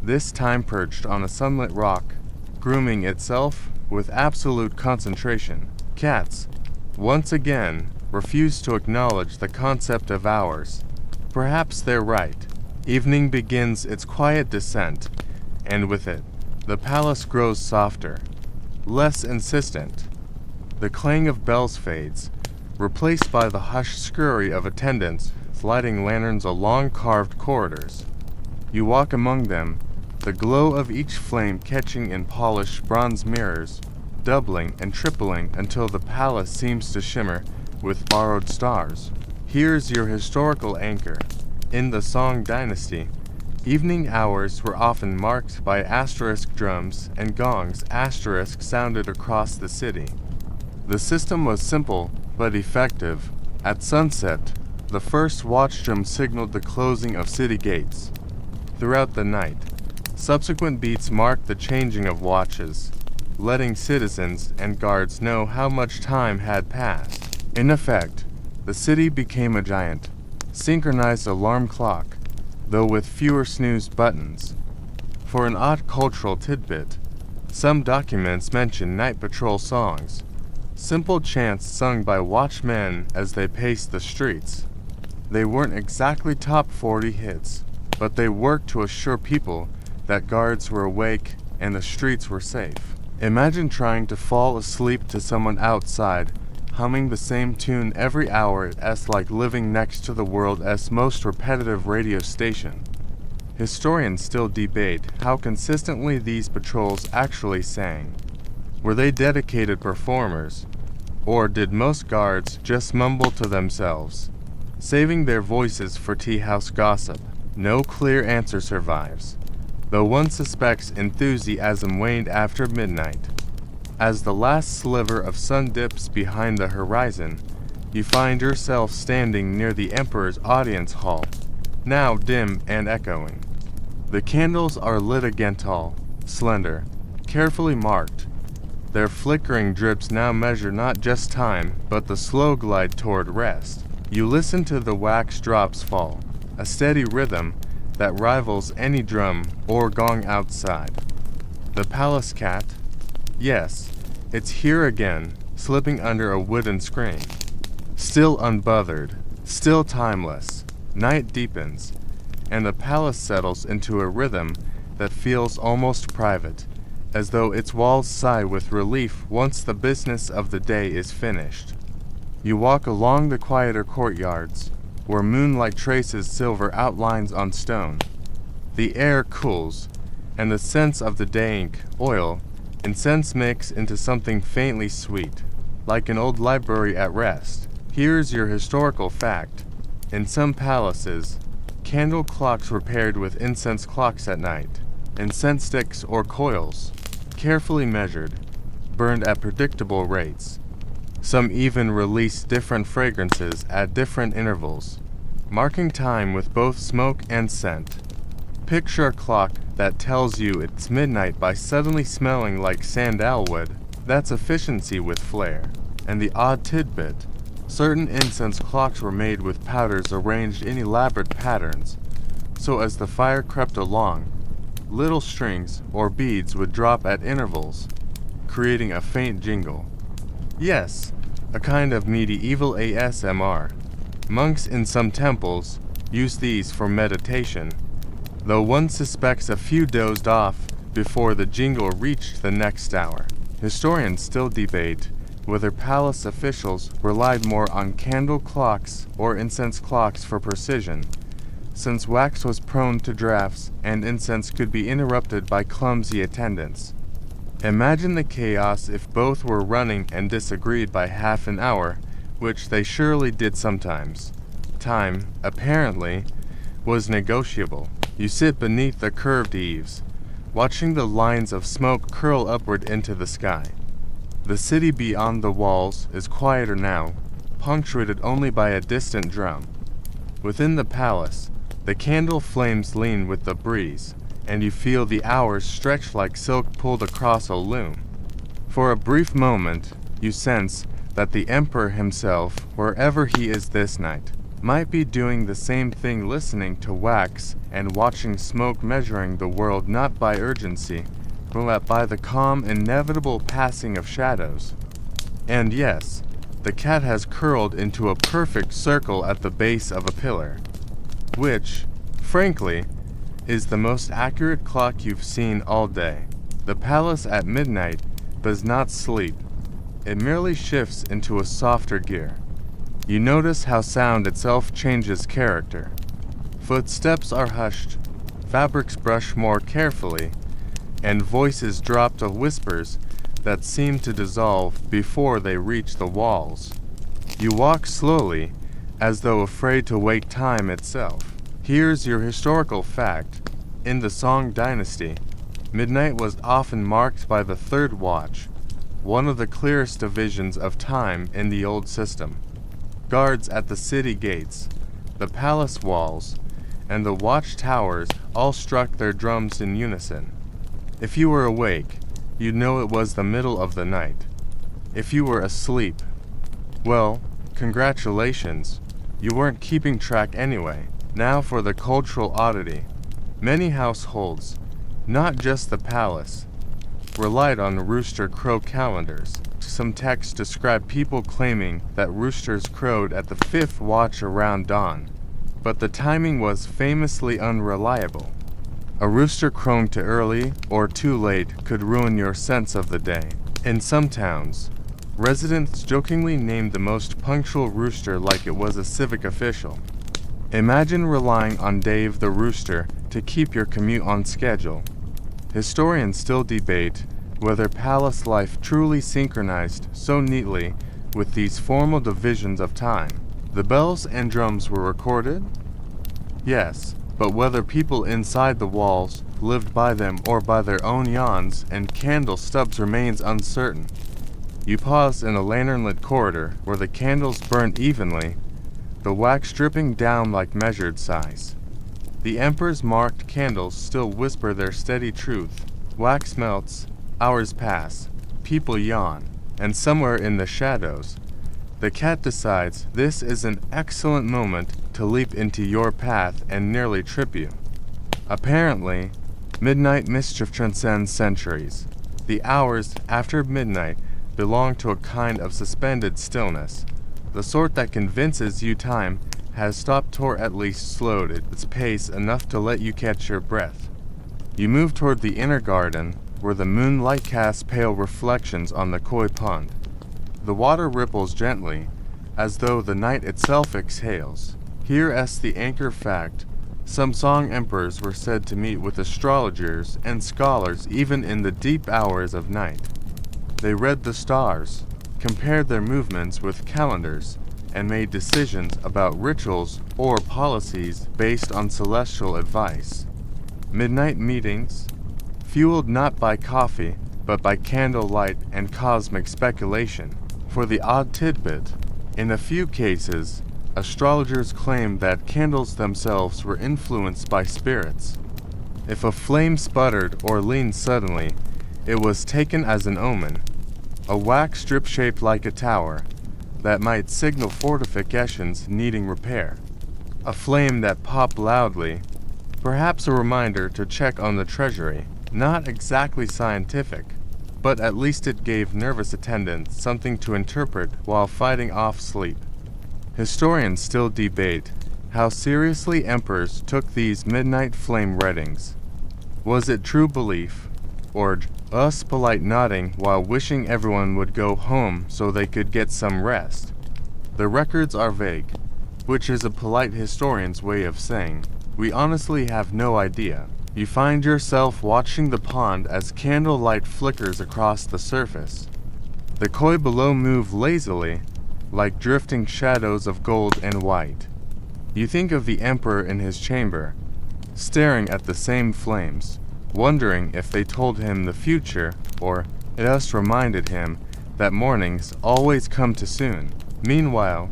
this time perched on a sunlit rock, grooming itself with absolute concentration. Cats, once again, refuse to acknowledge the concept of hours. Perhaps they're right. Evening begins its quiet descent, and with it, the palace grows softer, less insistent. The clang of bells fades, replaced by the hushed scurry of attendants lighting lanterns along carved corridors. You walk among them, the glow of each flame catching in polished bronze mirrors, doubling and tripling until the palace seems to shimmer with borrowed stars. Here's your historical anchor. In the Song dynasty, evening hours were often marked by asterisk drums and gongs sounded across the city. The system was simple but effective. At sunset, the first watch drum signaled the closing of city gates. Throughout the night, subsequent beats marked the changing of watches, letting citizens and guards know how much time had passed. In effect, the city became a giant, synchronized alarm clock, though with fewer snooze buttons. For an odd cultural tidbit, some documents mention night patrol songs, simple chants sung by watchmen as they paced the streets. They weren't exactly top 40 hits, but they worked to assure people that guards were awake and the streets were safe. Imagine trying to fall asleep to someone outside, humming the same tune every hour. It's like living next to the world's most repetitive radio station. Historians still debate how consistently these patrols actually sang. Were they dedicated performers, or did most guards just mumble to themselves, saving their voices for tea-house gossip? No clear answer survives, though one suspects enthusiasm waned after midnight. As the last sliver of sun dips behind the horizon, you find yourself standing near the Emperor's audience hall, now dim and echoing. The candles are lit again tall, slender, carefully marked. Their flickering drips now measure not just time, but the slow glide toward rest. You listen to the wax drops fall, a steady rhythm that rivals any drum or gong outside. The palace cat? Yes, it's here again, slipping under a wooden screen. Still unbothered, still timeless. Night deepens, and the palace settles into a rhythm that feels almost private, as though its walls sigh with relief once the business of the day is finished. You walk along the quieter courtyards, where moonlight traces silver outlines on stone. The air cools, and the scents of the dank oil, incense mix into something faintly sweet, like an old library at rest. Here's your historical fact. In some palaces, candle clocks were paired with incense clocks at night. Incense sticks or coils, carefully measured, burned at predictable rates. Some even released different fragrances at different intervals, marking time with both smoke and scent. Picture a clock that tells you it's midnight by suddenly smelling like sandalwood. That's efficiency with flair. And the odd tidbit, certain incense clocks were made with powders arranged in elaborate patterns, so as the fire crept along, little strings or beads would drop at intervals, creating a faint jingle. Yes, a kind of medieval ASMR. Monks in some temples use these for meditation, though one suspects a few dozed off before the jingle reached the next hour. Historians still debate whether palace officials relied more on candle clocks or incense clocks for precision, since wax was prone to drafts and incense could be interrupted by clumsy attendants. Imagine the chaos if both were running and disagreed by half an hour, which they surely did sometimes. Time, apparently, was negotiable. You sit beneath the curved eaves, watching the lines of smoke curl upward into the sky. The city beyond the walls is quieter now, punctuated only by a distant drum. Within the palace, the candle flames lean with the breeze, and you feel the hours stretch like silk pulled across a loom. For a brief moment, you sense that the Emperor himself, wherever he is this night, might be doing the same thing, listening to wax and watching smoke, measuring the world not by urgency, but by the calm, inevitable passing of shadows. And yes, the cat has curled into a perfect circle at the base of a pillar, which, frankly, is the most accurate clock you've seen all day. The palace at midnight does not sleep. It merely shifts into a softer gear. You notice how sound itself changes character. Footsteps are hushed, fabrics brush more carefully, and voices drop to whispers that seem to dissolve before they reach the walls. You walk slowly, as though afraid to wake time itself. Here's your historical fact. In the Song dynasty, midnight was often marked by the third watch, one of the clearest divisions of time in the old system. Guards at the city gates, the palace walls, and the watchtowers all struck their drums in unison. If you were awake, you'd know it was the middle of the night. If you were asleep, well, congratulations, you weren't keeping track anyway. Now for the cultural oddity. Many households, not just the palace, relied on rooster crow calendars. Some texts describe people claiming that roosters crowed at the fifth watch around dawn, but the timing was famously unreliable. A rooster crowing too early or too late could ruin your sense of the day. In some towns, residents jokingly named the most punctual rooster like it was a civic official. Imagine relying on Dave the rooster to keep your commute on schedule. Historians still debate whether palace life truly synchronized so neatly with these formal divisions of time. The bells and drums were recorded? Yes, but whether people inside the walls lived by them or by their own yawns and candle stubs remains uncertain. You paused in a lantern-lit corridor where the candles burned evenly, the wax dripping down like measured sighs. The emperor's marked candles still whisper their steady truth. Wax melts, hours pass, people yawn, and somewhere in the shadows, the cat decides this is an excellent moment to leap into your path and nearly trip you. Apparently, midnight mischief transcends centuries. The hours after midnight belong to a kind of suspended stillness, the sort that convinces you time has stopped or at least slowed its pace enough to let you catch your breath. You move toward the inner garden, where the moonlight casts pale reflections on the koi pond. The water ripples gently, as though the night itself exhales. Here as the anchor fact, some song emperors were said to meet with astrologers and scholars even in the deep hours of night. They read the stars, compared their movements with calendars, and made decisions about rituals or policies based on celestial advice. Midnight meetings, fueled not by coffee, but by candlelight and cosmic speculation. For the odd tidbit, in a few cases, astrologers claimed that candles themselves were influenced by spirits. If a flame sputtered or leaned suddenly, it was taken as an omen, a wax strip shaped like a tower, that might signal fortifications needing repair. A flame that popped loudly, perhaps a reminder to check on the treasury. Not exactly scientific, but at least it gave nervous attendants something to interpret while fighting off sleep. Historians still debate how seriously emperors took these midnight flame readings. Was it true belief, or us polite nodding while wishing everyone would go home so they could get some rest? The records are vague, which is a polite historian's way of saying, we honestly have no idea. You find yourself watching the pond as candlelight flickers across the surface. The koi below move lazily, like drifting shadows of gold and white. You think of the emperor in his chamber, staring at the same flames, wondering if they told him the future or just reminded him that mornings always come too soon. Meanwhile,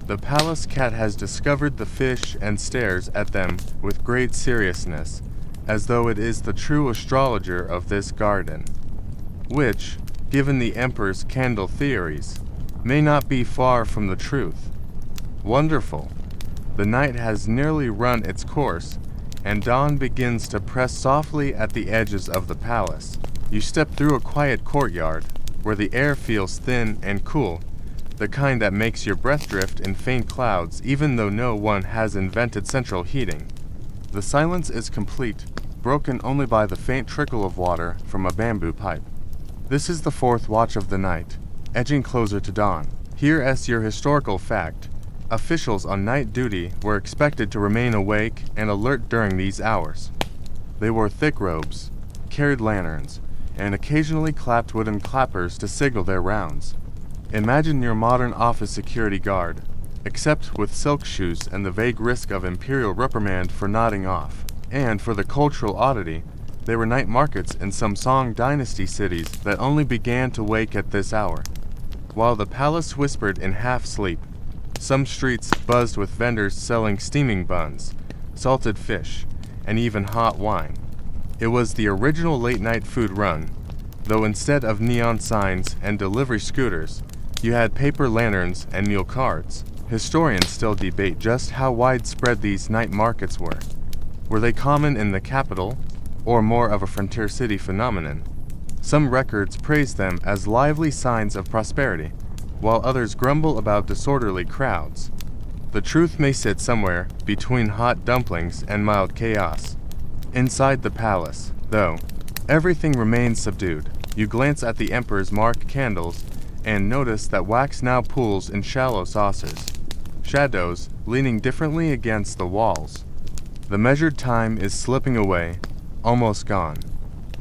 the palace cat has discovered the fish and stares at them with great seriousness, as though it is the true astrologer of this garden, which, given the emperor's candle theories, may not be far from the truth. Wonderful! The night has nearly run its course, and dawn begins to press softly at the edges of the palace. You step through a quiet courtyard, where the air feels thin and cool, the kind that makes your breath drift in faint clouds even though no one has invented central heating. The silence is complete, broken only by the faint trickle of water from a bamboo pipe. This is the fourth watch of the night, edging closer to dawn. Here as your historical fact, officials on night duty were expected to remain awake and alert during these hours. They wore thick robes, carried lanterns, and occasionally clapped wooden clappers to signal their rounds. Imagine your modern office security guard, except with silk shoes and the vague risk of imperial reprimand for nodding off. And for the cultural oddity, there were night markets in some Song dynasty cities that only began to wake at this hour. While the palace whispered in half-sleep, some streets buzzed with vendors selling steaming buns, salted fish, and even hot wine. It was the original late-night food run, though instead of neon signs and delivery scooters, you had paper lanterns and meal cards. Historians still debate just how widespread these night markets were. Were they common in the capital, or more of a frontier city phenomenon? Some records praise them as lively signs of prosperity, while others grumble about disorderly crowds. The truth may sit somewhere between hot dumplings and mild chaos. Inside the palace, though, everything remains subdued. You glance at the emperor's marked candles and notice that wax now pools in shallow saucers, shadows leaning differently against the walls. The measured time is slipping away, almost gone.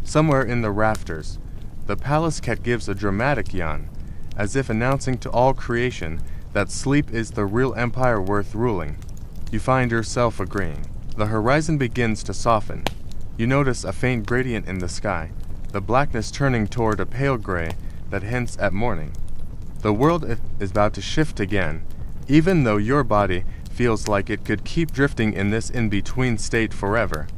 Somewhere in the rafters, The palace cat gives a dramatic yawn, as if announcing to all creation that sleep is the real empire worth ruling. You find yourself agreeing. The horizon begins to soften. You notice a faint gradient in the sky, the blackness turning toward a pale gray that hints at morning. The world is about to shift again, even though your body feels like it could keep drifting in this in-between state forever.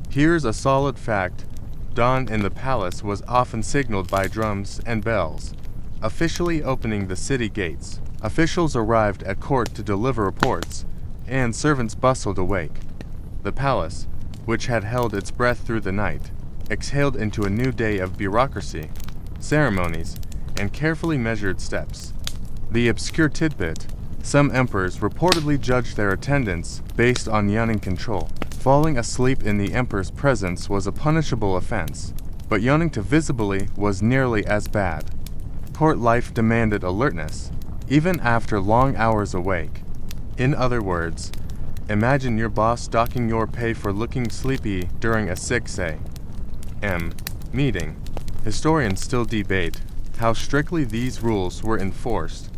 Here's a solid fact. Dawn in the palace was often signaled by drums and bells, officially opening the city gates. Officials arrived at court to deliver reports, and servants bustled awake. The palace, which had held its breath through the night, exhaled into a new day of bureaucracy, ceremonies, and carefully measured steps. The obscure tidbit: some emperors reportedly judged their attendance based on yawning control. Falling asleep in the emperor's presence was a punishable offense, but yawning too visibly was nearly as bad. Court life demanded alertness, even after long hours awake. In other words, imagine your boss docking your pay for looking sleepy during a 6 a.m. meeting. Historians still debate how strictly these rules were enforced.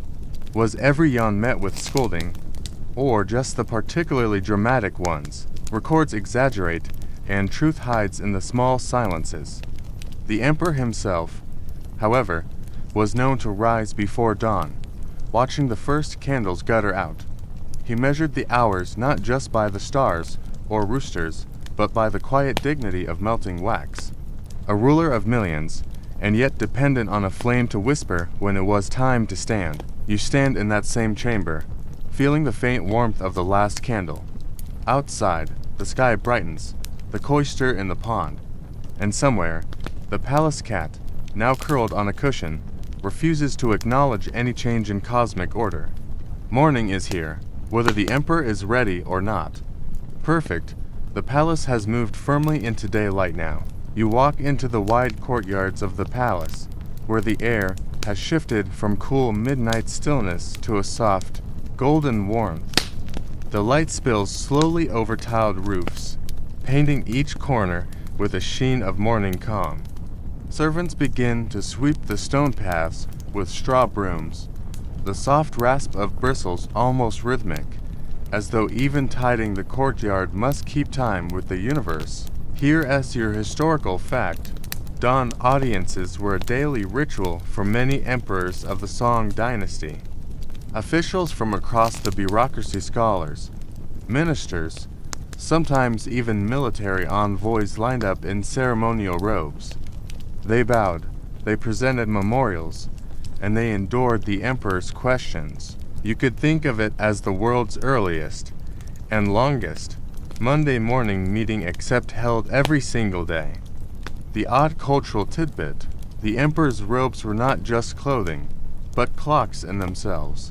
Was every yawn met with scolding, or just the particularly dramatic ones? Records exaggerate, and truth hides in the small silences. The emperor himself, however, was known to rise before dawn, watching the first candles gutter out. He measured the hours not just by the stars or roosters, but by the quiet dignity of melting wax. A ruler of millions, and yet dependent on a flame to whisper when it was time to stand. You stand in that same chamber, feeling the faint warmth of the last candle. Outside, the sky brightens, the koi stir in the pond, and somewhere, the palace cat, now curled on a cushion, refuses to acknowledge any change in cosmic order. Morning is here, whether the emperor is ready or not. Perfect, the palace has moved firmly into daylight now. You walk into the wide courtyards of the palace, where the air has shifted from cool midnight stillness to a soft, golden warmth. The light spills slowly over tiled roofs, painting each corner with a sheen of morning calm. Servants begin to sweep the stone paths with straw brooms, the soft rasp of bristles almost rhythmic, as though even-tiding the courtyard must keep time with the universe. Here as your historical fact, dawn audiences were a daily ritual for many emperors of the Song dynasty. Officials from across the bureaucracy, scholars, ministers, sometimes even military envoys lined up in ceremonial robes. They bowed, they presented memorials, and they endured the emperor's questions. You could think of it as the world's earliest and longest Monday morning meeting except held every single day. The odd cultural tidbit: the emperor's robes were not just clothing, but clocks in themselves.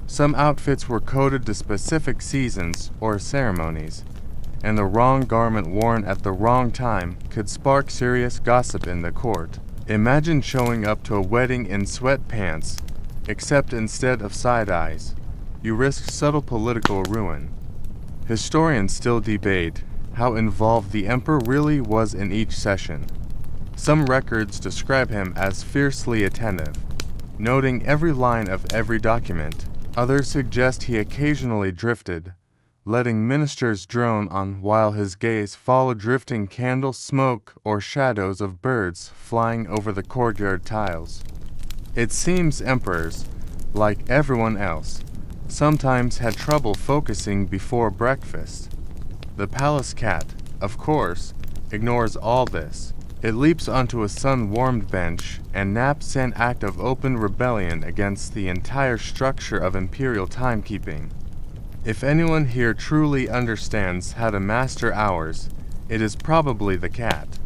Some outfits were coded to specific seasons or ceremonies, and the wrong garment worn at the wrong time could spark serious gossip in the court. Imagine showing up to a wedding in sweatpants, except instead of side-eyes, you risk subtle political ruin. Historians still debate how involved the emperor really was in each session. Some records describe him as fiercely attentive, noting every line of every document. Others suggest he occasionally drifted, letting ministers drone on while his gaze followed drifting candle smoke or shadows of birds flying over the courtyard tiles. It seems emperors, like everyone else, sometimes had trouble focusing before breakfast. The palace cat, of course, ignores all this. It leaps onto a sun-warmed bench and naps, an act of open rebellion against the entire structure of imperial timekeeping. If anyone here truly understands how to master hours, it is probably the cat.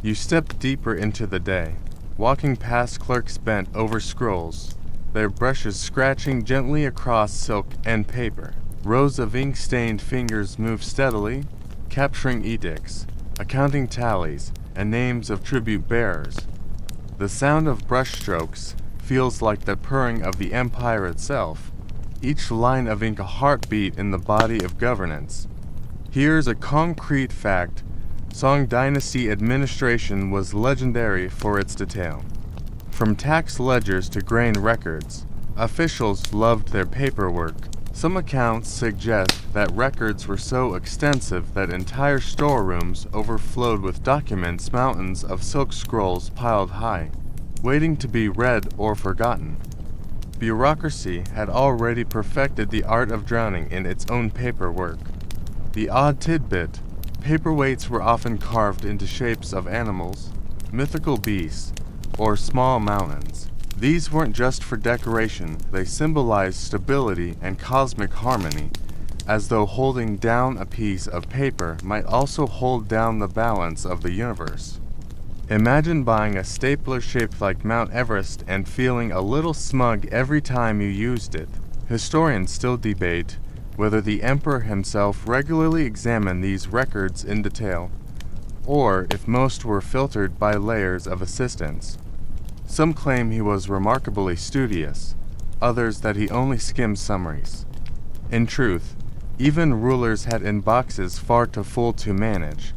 You step deeper into the day, walking past clerks bent over scrolls, their brushes scratching gently across silk and paper. Rows of ink-stained fingers move steadily, capturing edicts, accounting tallies, and names of tribute bearers. The sound of brushstrokes feels like the purring of the empire itself, each line of ink a heartbeat in the body of governance. Here's a concrete fact: Song Dynasty administration was legendary for its detail. From tax ledgers to grain records, officials loved their paperwork. Some accounts suggest that records were so extensive that entire storerooms overflowed with documents, mountains of silk scrolls piled high, waiting to be read or forgotten. Bureaucracy had already perfected the art of drowning in its own paperwork. The odd tidbit: paperweights were often carved into shapes of animals, mythical beasts, or small mountains. These weren't just for decoration, they symbolized stability and cosmic harmony, as though holding down a piece of paper might also hold down the balance of the universe. Imagine buying a stapler shaped like Mount Everest and feeling a little smug every time you used it. Historians still debate whether the emperor himself regularly examined these records in detail, or if most were filtered by layers of assistants. Some claim he was remarkably studious, others that he only skimmed summaries. In truth, even rulers had inboxes far too full to manage.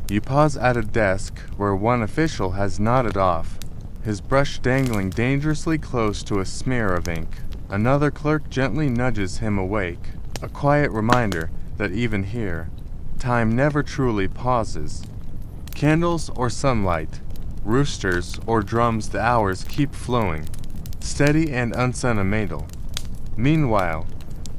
You pause at a desk where one official has nodded off, his brush dangling dangerously close to a smear of ink. Another clerk gently nudges him awake, a quiet reminder that even here, time never truly pauses. Candles or sunlight, roosters or drums, the hours keep flowing, steady and unsentimental. Meanwhile,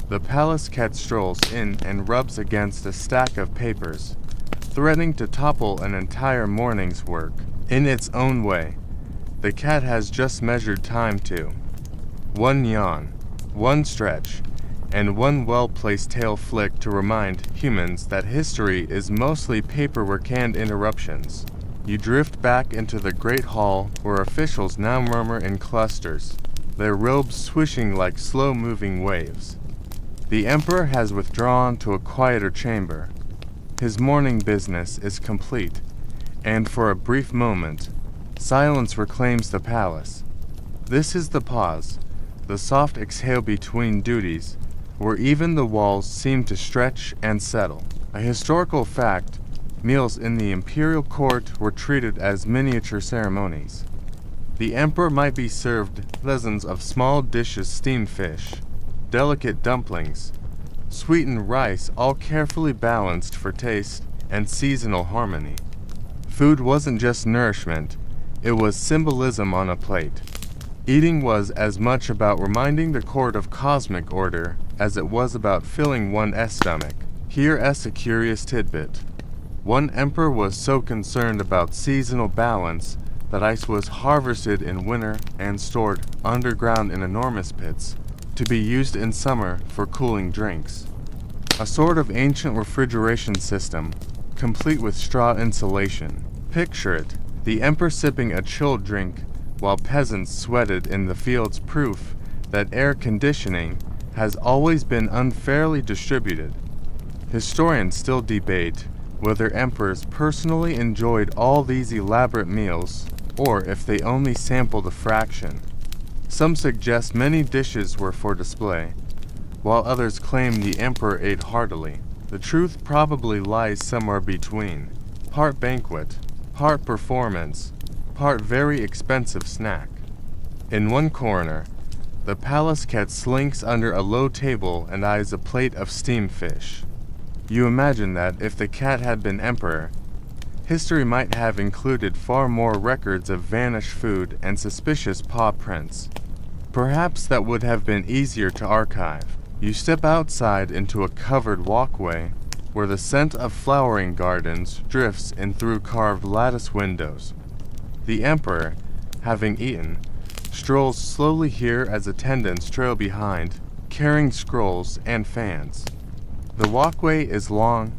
the palace cat strolls in and rubs against a stack of papers, threatening to topple an entire morning's work. In its own way, the cat has just measured time too. One yawn, one stretch, and one well-placed tail flick to remind humans that history is mostly paperwork and interruptions. You drift back into the great hall where officials now murmur in clusters, their robes swishing like slow-moving waves. The emperor has withdrawn to a quieter chamber. His morning business is complete, and for a brief moment, silence reclaims the palace. This is the pause, the soft exhale between duties, where even the walls seem to stretch and settle. A historical fact: meals in the imperial court were treated as miniature ceremonies. The emperor might be served dozens of small dishes, steamed fish, delicate dumplings, sweetened rice, all carefully balanced for taste and seasonal harmony. Food wasn't just nourishment, it was symbolism on a plate. Eating was as much about reminding the court of cosmic order as it was about filling one's stomach. Here's a curious tidbit. One emperor was so concerned about seasonal balance that ice was harvested in winter and stored underground in enormous pits, to be used in summer for cooling drinks. A sort of ancient refrigeration system, complete with straw insulation. Picture it, the emperor sipping a chilled drink while peasants sweated in the fields, proof that air conditioning has always been unfairly distributed. Historians still debate whether emperors personally enjoyed all these elaborate meals, or if they only sampled a fraction. Some suggest many dishes were for display, while others claim the emperor ate heartily. The truth probably lies somewhere between, part banquet, part performance, part very expensive snack. In one corner, the palace cat slinks under a low table and eyes a plate of steamed fish. You imagine that if the cat had been emperor, history might have included far more records of vanished food and suspicious paw prints. Perhaps that would have been easier to archive. You step outside into a covered walkway where the scent of flowering gardens drifts in through carved lattice windows. The emperor, having eaten, strolls slowly here as attendants trail behind, carrying scrolls and fans. The walkway is long,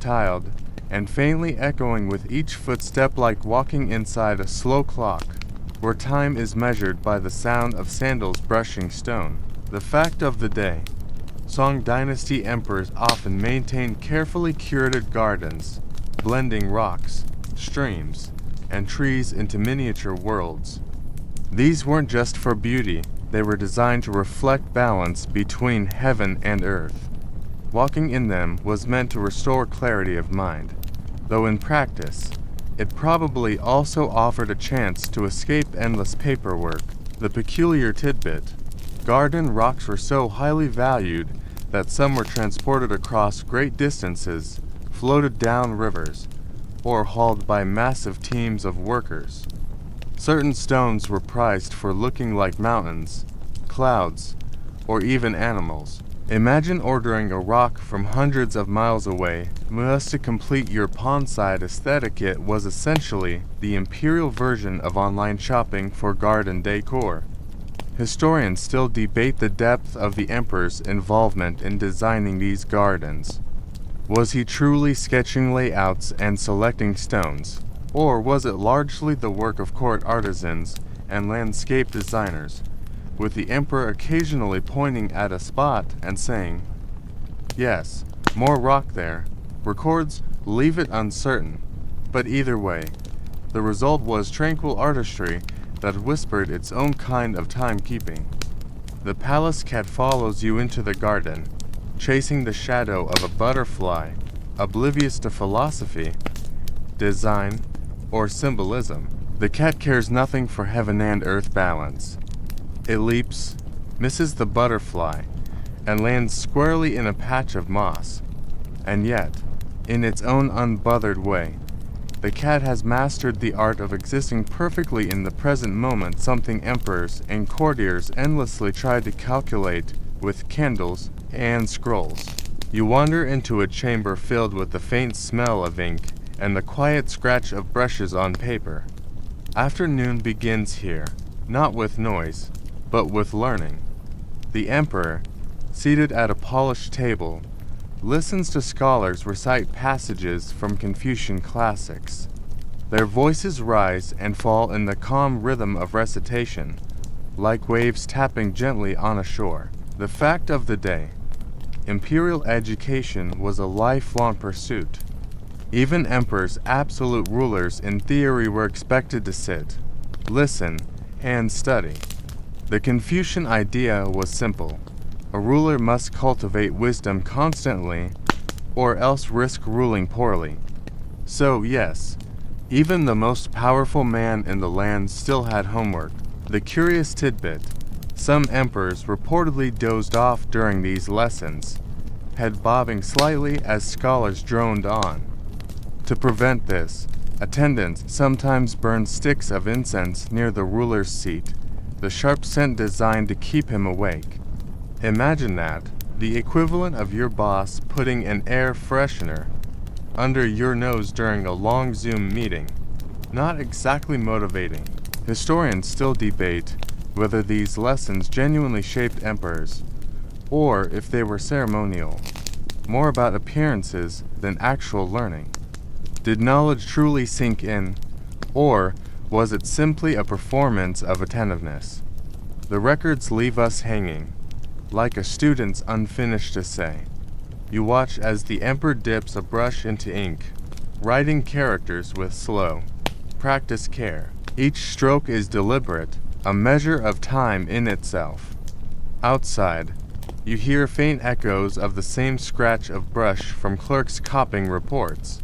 tiled, and faintly echoing with each footstep, like walking inside a slow clock, where time is measured by the sound of sandals brushing stone. The fact of the day: Song Dynasty emperors often maintained carefully curated gardens, blending rocks, streams, and trees into miniature worlds. These weren't just for beauty, they were designed to reflect balance between heaven and earth. Walking in them was meant to restore clarity of mind. though in practice, it probably also offered a chance to escape endless paperwork. The peculiar tidbit: garden rocks were so highly valued that some were transported across great distances, floated down rivers, or hauled by massive teams of workers. Certain stones were prized for looking like mountains, clouds, or even animals. Imagine ordering a rock from hundreds of miles away, just to complete your pond-side aesthetic. It was essentially the imperial version of online shopping for garden decor. Historians still debate the depth of the emperor's involvement in designing these gardens. Was he truly sketching layouts and selecting stones, or was it largely the work of court artisans and landscape designers, with the emperor occasionally pointing at a spot and saying, "Yes, more rock there"? Records leave it uncertain, but either way, the result was tranquil artistry that whispered its own kind of timekeeping. The palace cat follows you into the garden, chasing the shadow of a butterfly, oblivious to philosophy, design, or symbolism. The cat cares nothing for heaven and earth balance. It leaps, misses the butterfly, and lands squarely in a patch of moss. And yet, in its own unbothered way, the cat has mastered the art of existing perfectly in the present moment, something emperors and courtiers endlessly try to calculate with candles and scrolls. You wander into a chamber filled with the faint smell of ink and the quiet scratch of brushes on paper. Afternoon begins here, not with noise, but with learning. The emperor, seated at a polished table, listens to scholars recite passages from Confucian classics. Their voices rise and fall in the calm rhythm of recitation, like waves tapping gently on a shore. The fact of the day: imperial education was a lifelong pursuit. Even emperors, absolute rulers in theory, were expected to sit, listen, and study. The Confucian idea was simple: a ruler must cultivate wisdom constantly, or else risk ruling poorly. So yes, even the most powerful man in the land still had homework. The curious tidbit: some emperors reportedly dozed off during these lessons, head bobbing slightly as scholars droned on. To prevent this, attendants sometimes burned sticks of incense near the ruler's seat, the sharp scent designed to keep him awake. Imagine that, the equivalent of your boss putting an air freshener under your nose during a long Zoom meeting. Not exactly motivating. Historians still debate whether these lessons genuinely shaped emperors, or if they were ceremonial, more about appearances than actual learning. Did knowledge truly sink in, or was it simply a performance of attentiveness? The records leave us hanging, like a student's unfinished essay. You watch as the emperor dips a brush into ink, writing characters with slow, practiced care. Each stroke is deliberate, a measure of time in itself. Outside, you hear faint echoes of the same scratch of brush from clerks copying reports.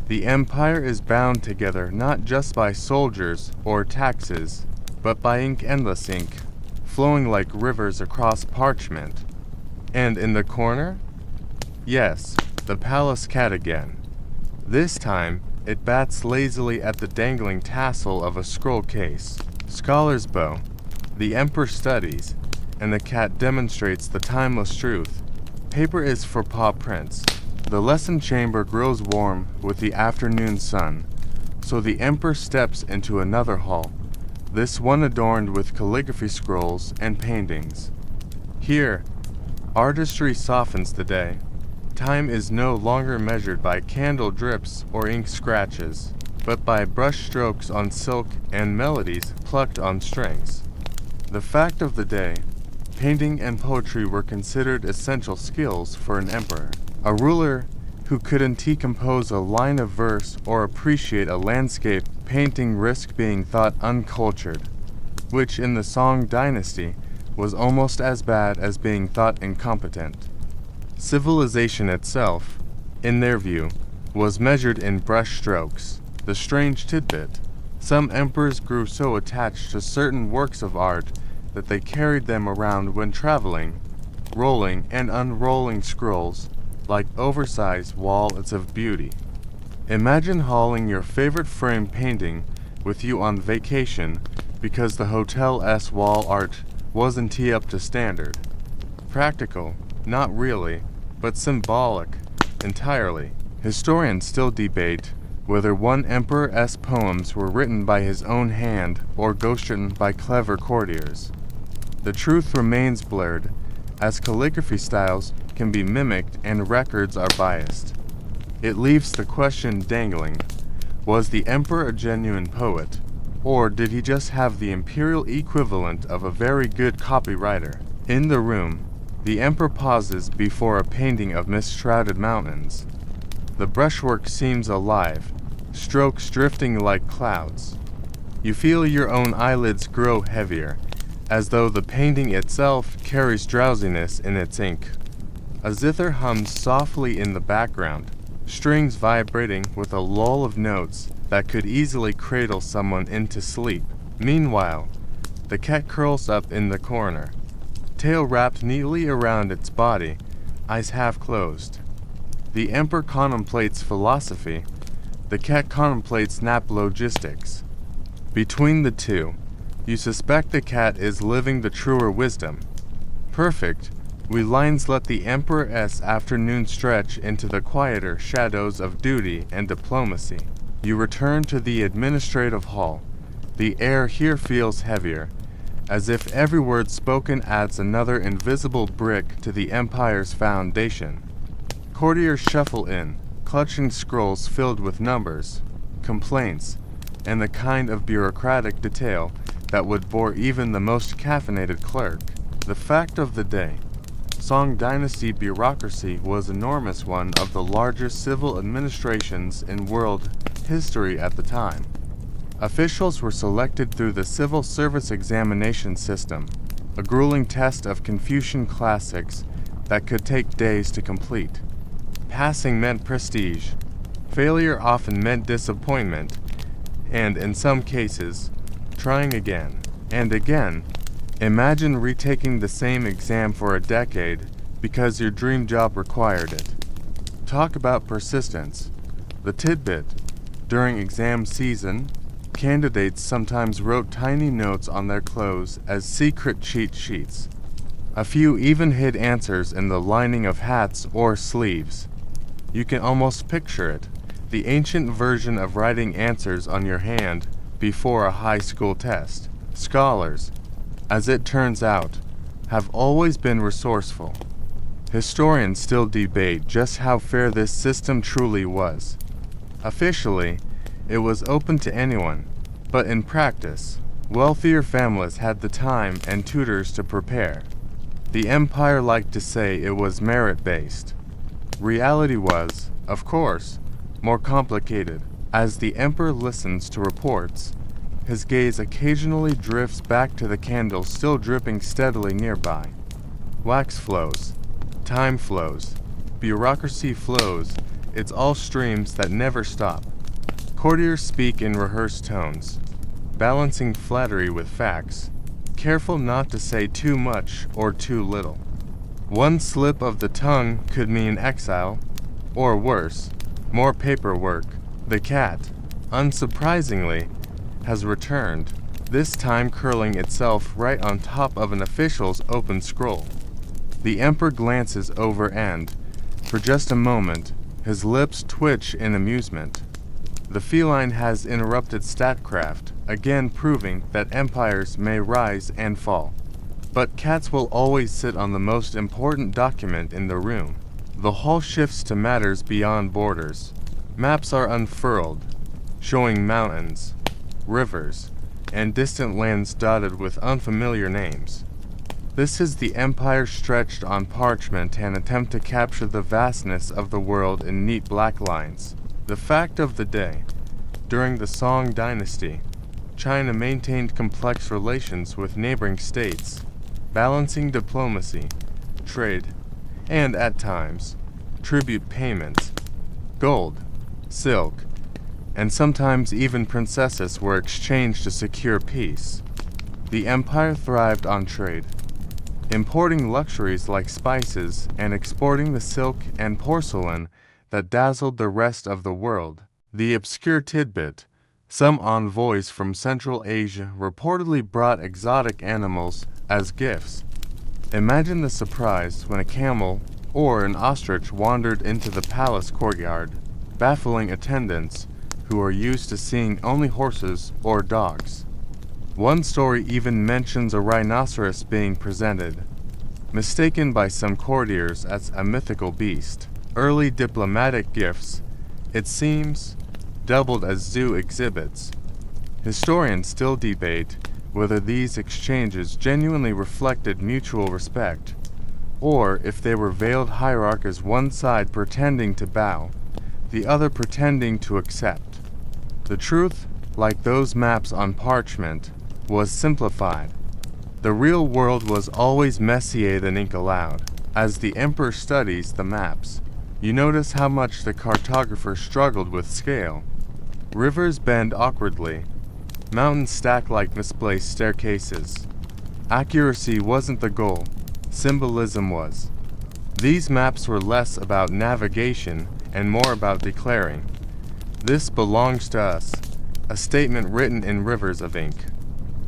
The empire is bound together not just by soldiers or taxes, but by ink, endless ink, flowing like rivers across parchment. And in the corner? Yes, the palace cat again. This time, it bats lazily at the dangling tassel of a scroll case. Scholars bow, the emperor studies, and the cat demonstrates the timeless truth: paper is for paw prints. The lesson chamber grows warm with the afternoon sun, so the emperor steps into another hall, this one adorned with calligraphy scrolls and paintings. Here, artistry softens the day. Time is no longer measured by candle drips or ink scratches, but by brush strokes on silk and melodies plucked on strings. The fact of the day: painting and poetry were considered essential skills for an emperor. A ruler who couldn't decompose a line of verse or appreciate a landscape painting risked being thought uncultured, which in the Song dynasty was almost as bad as being thought incompetent. Civilization itself, in their view, was measured in brush strokes. The strange tidbit: some emperors grew so attached to certain works of art that they carried them around when traveling, rolling and unrolling scrolls like oversized wallets of beauty. Imagine hauling your favorite frame painting with you on vacation because the hotel's wall art wasn't up to standard. Practical, not really, but symbolic, entirely. Historians still debate whether one emperor's poems were written by his own hand or ghostwritten by clever courtiers. The truth remains blurred, as calligraphy styles can be mimicked and records are biased. It leaves the question dangling: was the emperor a genuine poet, or did he just have the imperial equivalent of a very good copywriter? In the room, the emperor pauses before a painting of mist-shrouded mountains. The brushwork seems alive, strokes drifting like clouds. You feel your own eyelids grow heavier, as though the painting itself carries drowsiness in its ink. A zither hums softly in the background, strings vibrating with a lull of notes that could easily cradle someone into sleep. Meanwhile, the cat curls up in the corner, tail wrapped neatly around its body, eyes half closed. The emperor contemplates philosophy, the cat contemplates nap logistics. Between the two, you suspect the cat is living the truer wisdom. Perfect, we lines let the emperor's afternoon stretch into the quieter shadows of duty and diplomacy. You return to the administrative hall. The air here feels heavier, as if every word spoken adds another invisible brick to the empire's foundation. Courtiers shuffle in, clutching scrolls filled with numbers, complaints, and the kind of bureaucratic detail that would bore even the most caffeinated clerk. The fact of the day: Song Dynasty bureaucracy was enormous, one of the largest civil administrations in world history at the time. Officials were selected through the civil service examination system, a grueling test of Confucian classics that could take days to complete. Passing meant prestige. Failure often meant disappointment, and in some cases, trying again and again. Imagine retaking the same exam for a decade because your dream job required it. Talk about persistence. The tidbit: during exam season, candidates sometimes wrote tiny notes on their clothes as secret cheat sheets. A few even hid answers in the lining of hats or sleeves. You can almost picture it, the ancient version of writing answers on your hand before a high school test. Scholars, as it turns out, have always been resourceful. Historians still debate just how fair this system truly was. Officially, it was open to anyone, but in practice, wealthier families had the time and tutors to prepare. The empire liked to say it was merit-based. Reality was, of course, more complicated. As the emperor listens to reports, his gaze occasionally drifts back to the candle still dripping steadily nearby. Wax flows, time flows, bureaucracy flows, it's all streams that never stop. Courtiers speak in rehearsed tones, balancing flattery with facts, careful not to say too much or too little. One slip of the tongue could mean exile, or worse, more paperwork. The cat, unsurprisingly, has returned, this time curling itself right on top of an official's open scroll. The emperor glances over and, for just a moment, his lips twitch in amusement. The feline has interrupted statcraft, again proving that empires may rise and fall. But cats will always sit on the most important document in the room. The hall shifts to matters beyond borders. Maps are unfurled, showing mountains, rivers, and distant lands dotted with unfamiliar names. This is the empire stretched on parchment and attempt to capture the vastness of the world in neat black lines. The fact of the day: during the Song Dynasty, China maintained complex relations with neighboring states, balancing diplomacy, trade, and at times, tribute payments. Gold, silk, and sometimes even princesses were exchanged to secure peace. The empire thrived on trade, importing luxuries like spices and exporting the silk and porcelain that dazzled the rest of the world. The obscure tidbit: some envoys from Central Asia reportedly brought exotic animals as gifts. Imagine the surprise when a camel or an ostrich wandered into the palace courtyard, baffling attendants who are used to seeing only horses or dogs. One story even mentions a rhinoceros being presented, mistaken by some courtiers as a mythical beast. Early diplomatic gifts, it seems, doubled as zoo exhibits. Historians still debate whether these exchanges genuinely reflected mutual respect, or if they were veiled hierarchies, one side pretending to bow, the other pretending to accept. The truth, like those maps on parchment, was simplified. The real world was always messier than ink allowed. As the emperor studies the maps, you notice how much the cartographer struggled with scale. Rivers bend awkwardly, mountains stack like misplaced staircases. Accuracy wasn't the goal, symbolism was. These maps were less about navigation and more about declaring, "This belongs to us," a statement written in rivers of ink.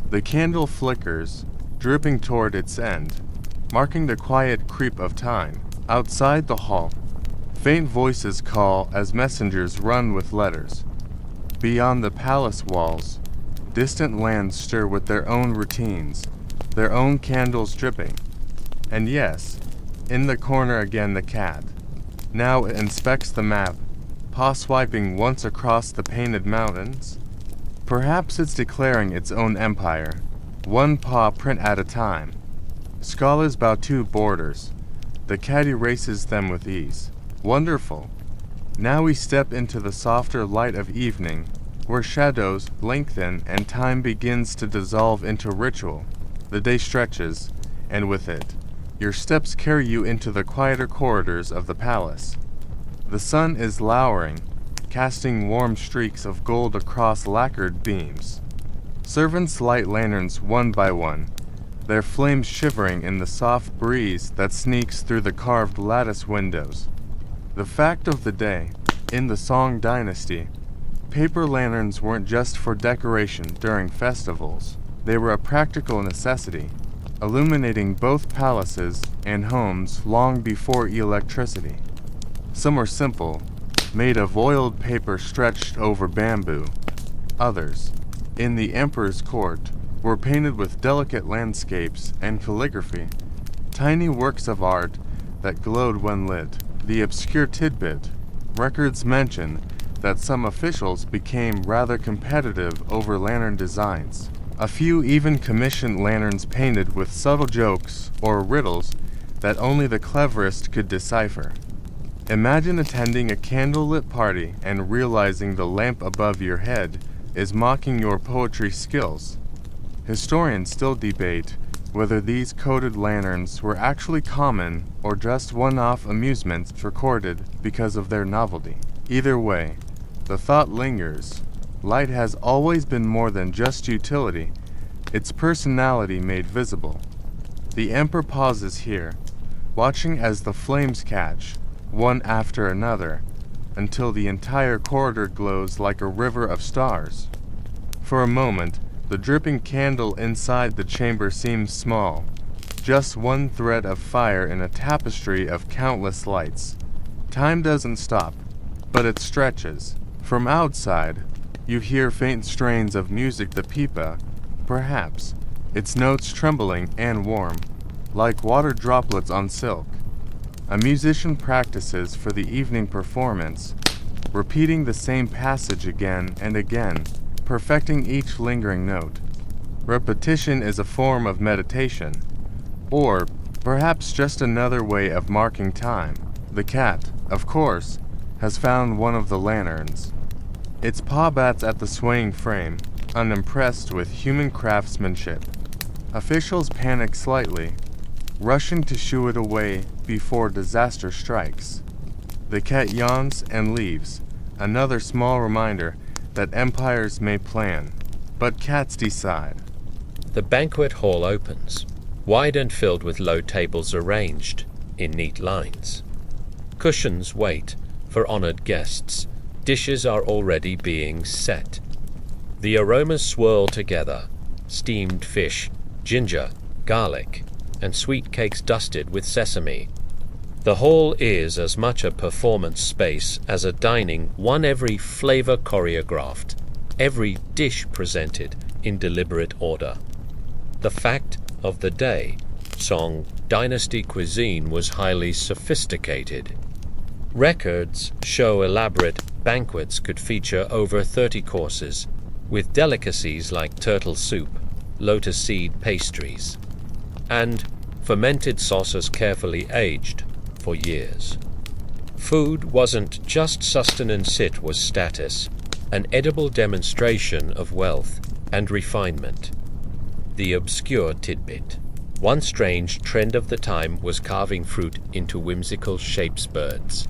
The candle flickers, dripping toward its end, marking the quiet creep of time. Outside the hall, faint voices call as messengers run with letters. Beyond the palace walls, distant lands stir with their own routines, their own candles dripping. And yes, in the corner again the cat. Now it inspects the map, paw swiping once across the painted mountains. Perhaps it's declaring its own empire, one paw print at a time. Scholars bow to borders. The cat erases them with ease. Wonderful. Now we step into the softer light of evening, where shadows lengthen and time begins to dissolve into ritual. The day stretches, and with it, your steps carry you into the quieter corridors of the palace. The sun is lowering, casting warm streaks of gold across lacquered beams. Servants light lanterns one by one, their flames shivering in the soft breeze that sneaks through the carved lattice windows. The fact of the day: in the Song dynasty, paper lanterns weren't just for decoration during festivals. They were a practical necessity, illuminating both palaces and homes long before electricity. Some were simple, made of oiled paper stretched over bamboo. Others, in the emperor's court, were painted with delicate landscapes and calligraphy, tiny works of art that glowed when lit. The obscure tidbit: records mention that some officials became rather competitive over lantern designs. A few even commissioned lanterns painted with subtle jokes or riddles that only the cleverest could decipher. Imagine attending a candlelit party and realizing the lamp above your head is mocking your poetry skills. Historians still debate whether these coded lanterns were actually common or just one-off amusements recorded because of their novelty. Either way, the thought lingers. Light has always been more than just utility, its personality made visible. The emperor pauses here, watching as the flames catch, one after another, until the entire corridor glows like a river of stars. For a moment, the dripping candle inside the chamber seems small, just one thread of fire in a tapestry of countless lights. Time doesn't stop, but it stretches. From outside, you hear faint strains of music, the pipa, perhaps, its notes trembling and warm, like water droplets on silk. A musician practices for the evening performance, repeating the same passage again and again, perfecting each lingering note. Repetition is a form of meditation, or perhaps just another way of marking time. The cat, of course, has found one of the lanterns. Its paw bats at the swaying frame, unimpressed with human craftsmanship. Officials panic slightly, rushing to shoo it away before disaster strikes. The cat yawns and leaves, another small reminder that empires may plan, but cats decide. The banquet hall opens, wide and filled with low tables arranged in neat lines. Cushions wait for honored guests. Dishes are already being set. The aromas swirl together: steamed fish, ginger, garlic, and sweet cakes dusted with sesame. The hall is as much a performance space as a dining one, every flavor choreographed, every dish presented in deliberate order. The fact of the day, Song dynasty cuisine was highly sophisticated. Records show elaborate banquets could feature over 30 courses, with delicacies like turtle soup, lotus seed pastries, and fermented sauces carefully aged for years. Food wasn't just sustenance, it was status, an edible demonstration of wealth and refinement. The obscure tidbit. One strange trend of the time was carving fruit into whimsical shapes: birds,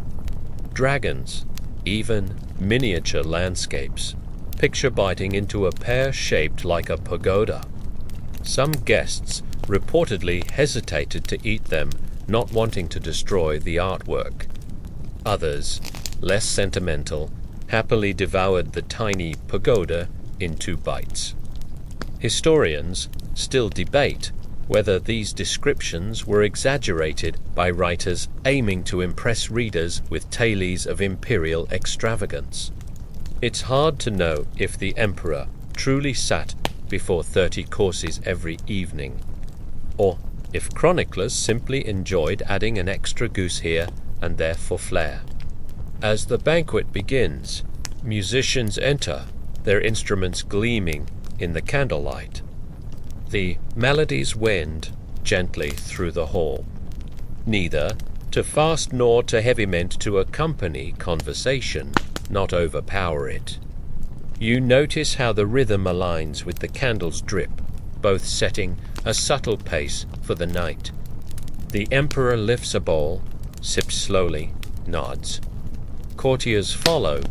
dragons, even miniature landscapes, picture biting into a pear shaped like a pagoda. Some guests reportedly hesitated to eat them, not wanting to destroy the artwork. Others, less sentimental, happily devoured the tiny pagoda in 2 bites. Historians still debate whether these descriptions were exaggerated by writers aiming to impress readers with tales of imperial extravagance. It's hard to know if the emperor truly sat before 30 courses every evening, or if chroniclers simply enjoyed adding an extra goose here and there for flair. As the banquet begins, musicians enter, their instruments gleaming in the candlelight. The melodies wend gently through the hall, neither to fast nor to heavy, meant to accompany conversation, not overpower it. You notice how the rhythm aligns with the candle's drip, both setting a subtle pace for the night. The emperor lifts a bowl, sips slowly, nods. Courtiers follow,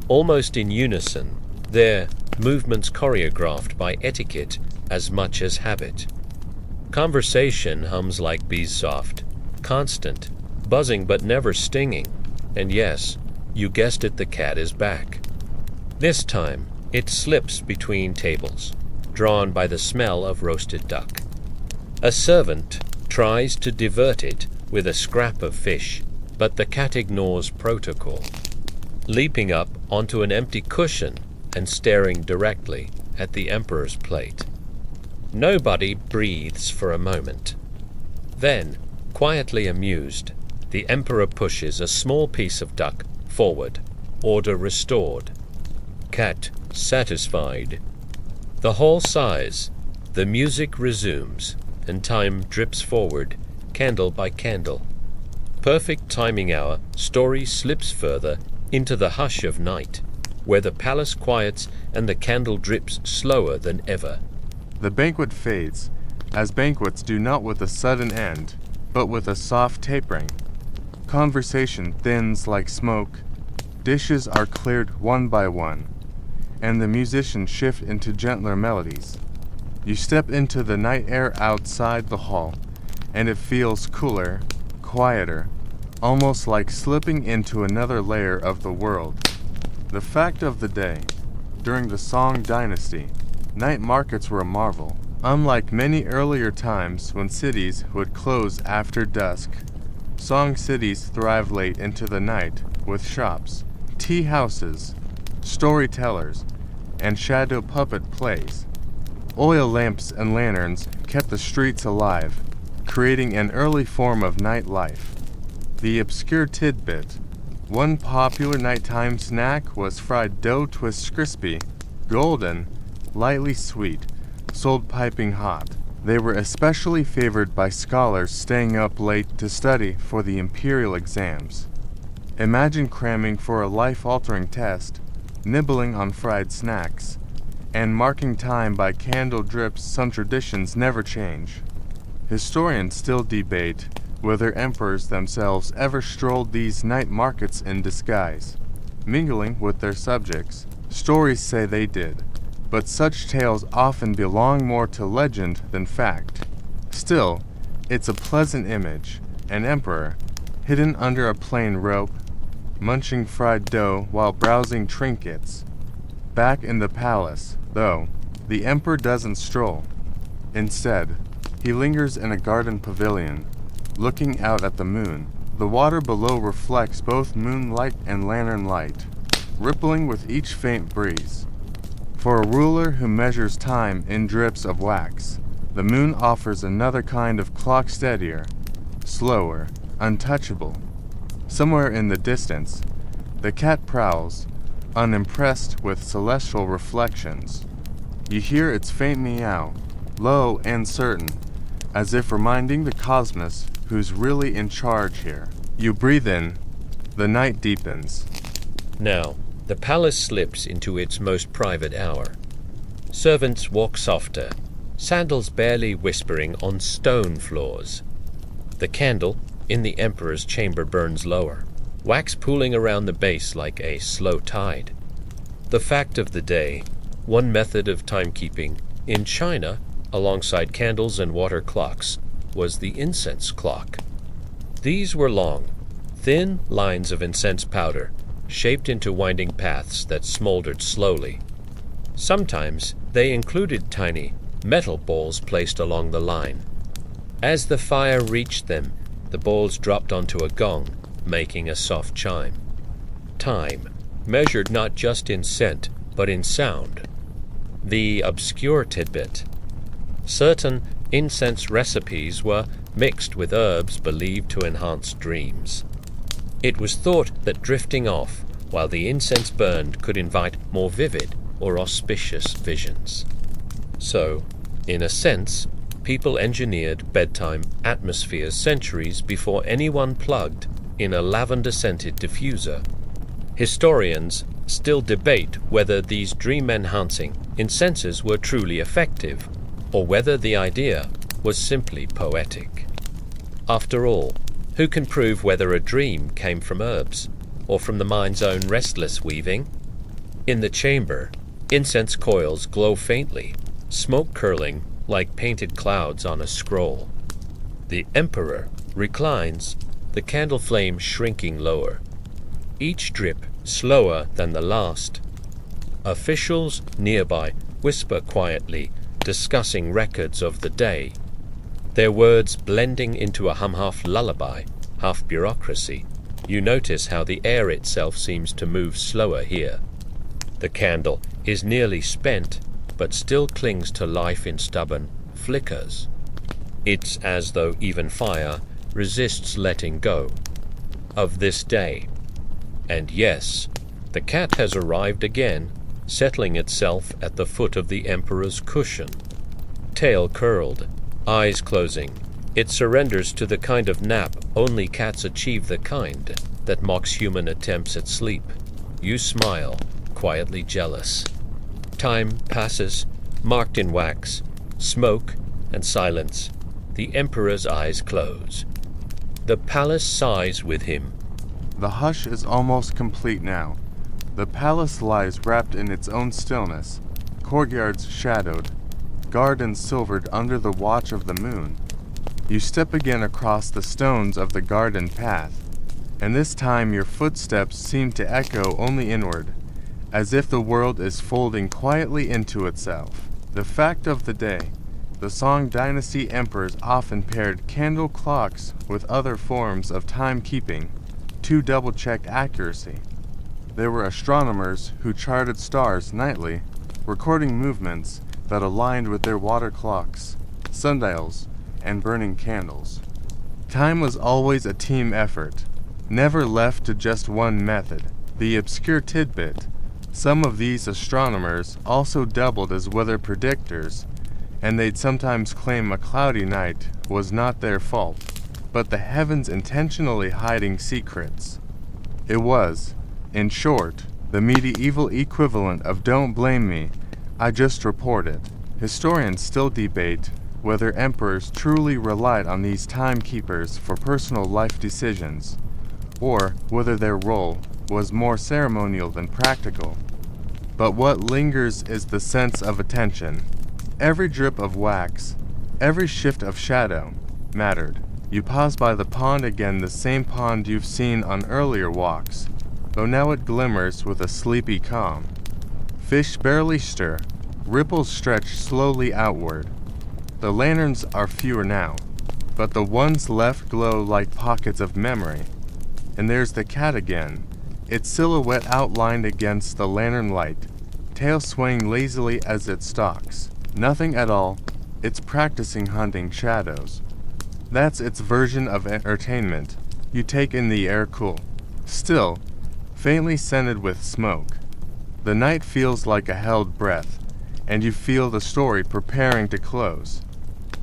almost in unison, their movements choreographed by etiquette as much as habit. Conversation hums like bees soft, constant, buzzing but never stinging. And yes, you guessed it, the cat is back. This time, it slips between tables, drawn by the smell of roasted duck. A servant tries to divert it with a scrap of fish, but the cat ignores protocol, leaping up onto an empty cushion and staring directly at the emperor's plate. Nobody breathes for a moment. Then, quietly amused, the emperor pushes a small piece of duck forward, order restored. Cat satisfied. The hall sighs, the music resumes, and time drips forward, candle by candle. Perfect timing hour, story slips further into the hush of night, where the palace quiets and the candle drips slower than ever. The banquet fades, as banquets do, not with a sudden end, but with a soft tapering. Conversation thins like smoke, dishes are cleared one by one, and the musicians shift into gentler melodies. You step into the night air outside the hall, and it feels cooler, quieter, almost like slipping into another layer of the world. The fact of the day: during the Song dynasty, night markets were a marvel. Unlike many earlier times when cities would close after dusk, Song cities thrived late into the night with shops, tea houses, storytellers, and shadow puppet plays. Oil lamps and lanterns kept the streets alive, creating an early form of nightlife. The obscure tidbit: one popular nighttime snack was fried dough twists, crispy, golden, lightly sweet, sold piping hot. They were especially favored by scholars staying up late to study for the imperial exams. Imagine cramming for a life-altering test, nibbling on fried snacks, and marking time by candle drips. Some traditions never change. Historians still debate whether emperors themselves ever strolled these night markets in disguise. mingling with their subjects. Stories say they did, but such tales often belong more to legend than fact. Still, it's a pleasant image, an emperor, hidden under a plain rope, munching fried dough while browsing trinkets. Back in the palace, though, the emperor doesn't stroll. Instead, he lingers in a garden pavilion, looking out at the moon. The water below reflects both moonlight and lantern light, rippling with each faint breeze. For a ruler who measures time in drips of wax, the moon offers another kind of clock, steadier, slower, untouchable. Somewhere in the distance, the cat prowls, unimpressed with celestial reflections. You hear its faint meow, low and certain, as if reminding the cosmos who's really in charge here. You breathe in. The night deepens. Now, the palace slips into its most private hour. Servants walk softer, sandals barely whispering on stone floors. The candle in the emperor's chamber burns lower, wax pooling around the base like a slow tide. The fact of the day, one method of timekeeping in China, alongside candles and water clocks, was the incense clock. These were long, thin lines of incense powder, shaped into winding paths that smoldered slowly. Sometimes they included tiny metal balls placed along the line. As the fire reached them, the balls dropped onto a gong, making a soft chime. Time, measured not just in scent, but in sound. The obscure tidbit. Certain incense recipes were mixed with herbs believed to enhance dreams. It was thought that drifting off while the incense burned could invite more vivid or auspicious visions. So, in a sense, people engineered bedtime atmospheres centuries before anyone plugged in a lavender-scented diffuser. Historians still debate whether these dream-enhancing incenses were truly effective, or whether the idea was simply poetic. After all, who can prove whether a dream came from herbs, or from the mind's own restless weaving? In the chamber, incense coils glow faintly, smoke curling like painted clouds on a scroll. The emperor reclines, the candle flame shrinking lower, each drip slower than the last. Officials nearby whisper quietly, discussing records of the day, their words blending into a half lullaby, half bureaucracy. You notice how the air itself seems to move slower here. The candle is nearly spent, but still clings to life in stubborn flickers. It's as though even fire resists letting go of this day. And yes, the cat has arrived again, settling itself at the foot of the emperor's cushion. Tail curled, eyes closing, it surrenders to the kind of nap only cats achieve, the kind that mocks human attempts at sleep. You smile, quietly jealous. Time passes, marked in wax, smoke, and silence. The emperor's eyes close. The palace sighs with him. The hush is almost complete now. The palace lies wrapped in its own stillness, courtyards shadowed, gardens silvered under the watch of the moon. You step again across the stones of the garden path, and this time your footsteps seem to echo only inward, as if the world is folding quietly into itself. The fact of the day, the Song Dynasty emperors often paired candle clocks with other forms of timekeeping to double-check accuracy. There were astronomers who charted stars nightly, recording movements that aligned with their water clocks, sundials, and burning candles. Time was always a team effort, never left to just one method. The obscure tidbit, some of these astronomers also doubled as weather predictors, and they'd sometimes claim a cloudy night was not their fault, but the heavens intentionally hiding secrets. It was, in short, the medieval equivalent of "don't blame me, I just report it." Historians still debate whether emperors truly relied on these timekeepers for personal life decisions, or whether their role was more ceremonial than practical. But what lingers is the sense of attention. Every drip of wax, every shift of shadow, mattered. You pause by the pond again, the same pond you've seen on earlier walks, though now it glimmers with a sleepy calm. Fish barely stir, ripples stretch slowly outward. The lanterns are fewer now, but the ones left glow like pockets of memory. And there's the cat again, its silhouette outlined against the lantern light, tail swaying lazily as it stalks. Nothing at all, it's practicing hunting shadows. That's its version of entertainment. You take in the air cool, still, faintly scented with smoke. The night feels like a held breath, and you feel the story preparing to close.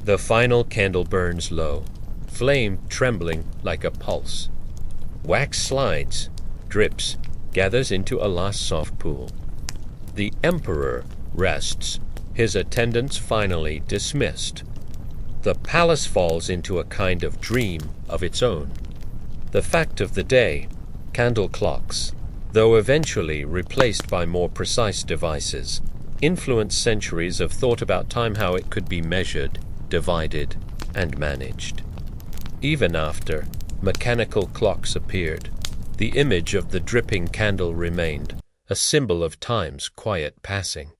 The final candle burns low, flame trembling like a pulse. Wax slides, drips, gathers into a last soft pool. The emperor rests, his attendants finally dismissed. The palace falls into a kind of dream of its own. The fact of the day, candle clocks, though eventually replaced by more precise devices, influenced centuries of thought about time, how it could be measured, divided, and managed. Even after mechanical clocks appeared, the image of the dripping candle remained, a symbol of time's quiet passing.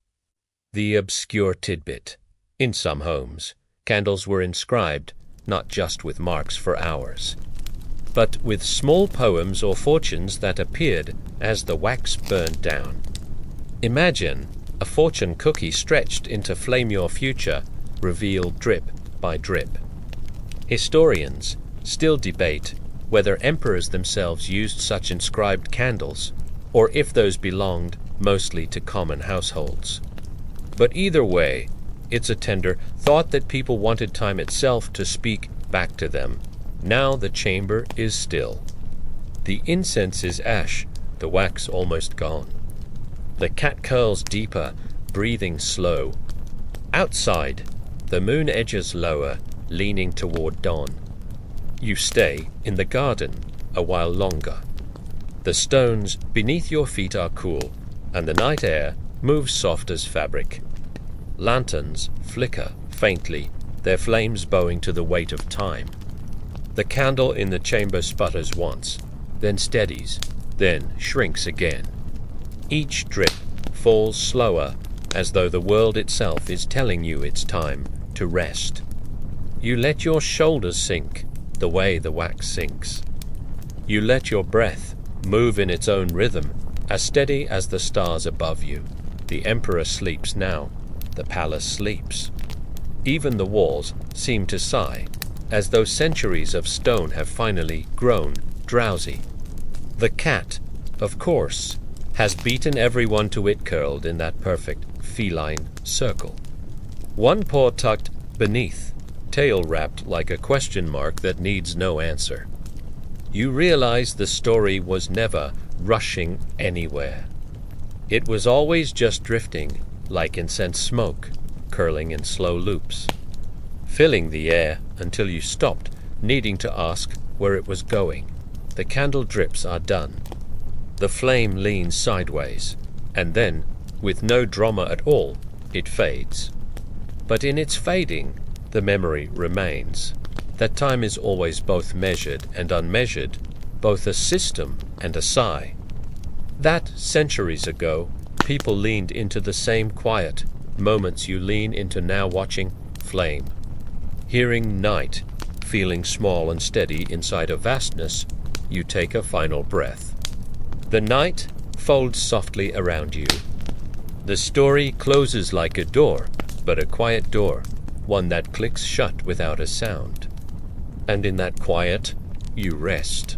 The obscure tidbit. In some homes, candles were inscribed not just with marks for hours, but with small poems or fortunes that appeared as the wax burned down. Imagine a fortune cookie stretched into flame your future, revealed drip by drip. Historians still debate whether emperors themselves used such inscribed candles, or if those belonged mostly to common households. But either way, its attender thought that people wanted time itself to speak back to them. Now the chamber is still. The incense is ash, the wax almost gone. The cat curls deeper, breathing slow. Outside, the moon edges lower, leaning toward dawn. You stay in the garden a while longer. The stones beneath your feet are cool, and the night air moves soft as fabric. Lanterns flicker faintly, their flames bowing to the weight of time. The candle in the chamber sputters once, then steadies, then shrinks again. Each drip falls slower, as though the world itself is telling you it's time to rest. You let your shoulders sink, the way the wax sinks. You let your breath move in its own rhythm, as steady as the stars above you. The emperor sleeps now. The palace sleeps. Even the walls seem to sigh, as though centuries of stone have finally grown drowsy. The cat, of course, has beaten everyone to it, curled in that perfect feline circle. One paw tucked beneath, tail wrapped like a question mark that needs no answer. You realize the story was never rushing anywhere. It was always just drifting, like incense smoke, curling in slow loops, filling the air until you stopped, needing to ask where it was going. The candle drips are done. The flame leans sideways, and then, with no drama at all, it fades. But in its fading, the memory remains, that time is always both measured and unmeasured, both a system and a sigh. That centuries ago, people leaned into the same quiet, moments you lean into now, watching flame. Hearing night, feeling small and steady inside a vastness, you take a final breath. The night folds softly around you. The story closes like a door, but a quiet door, one that clicks shut without a sound. And in that quiet, you rest.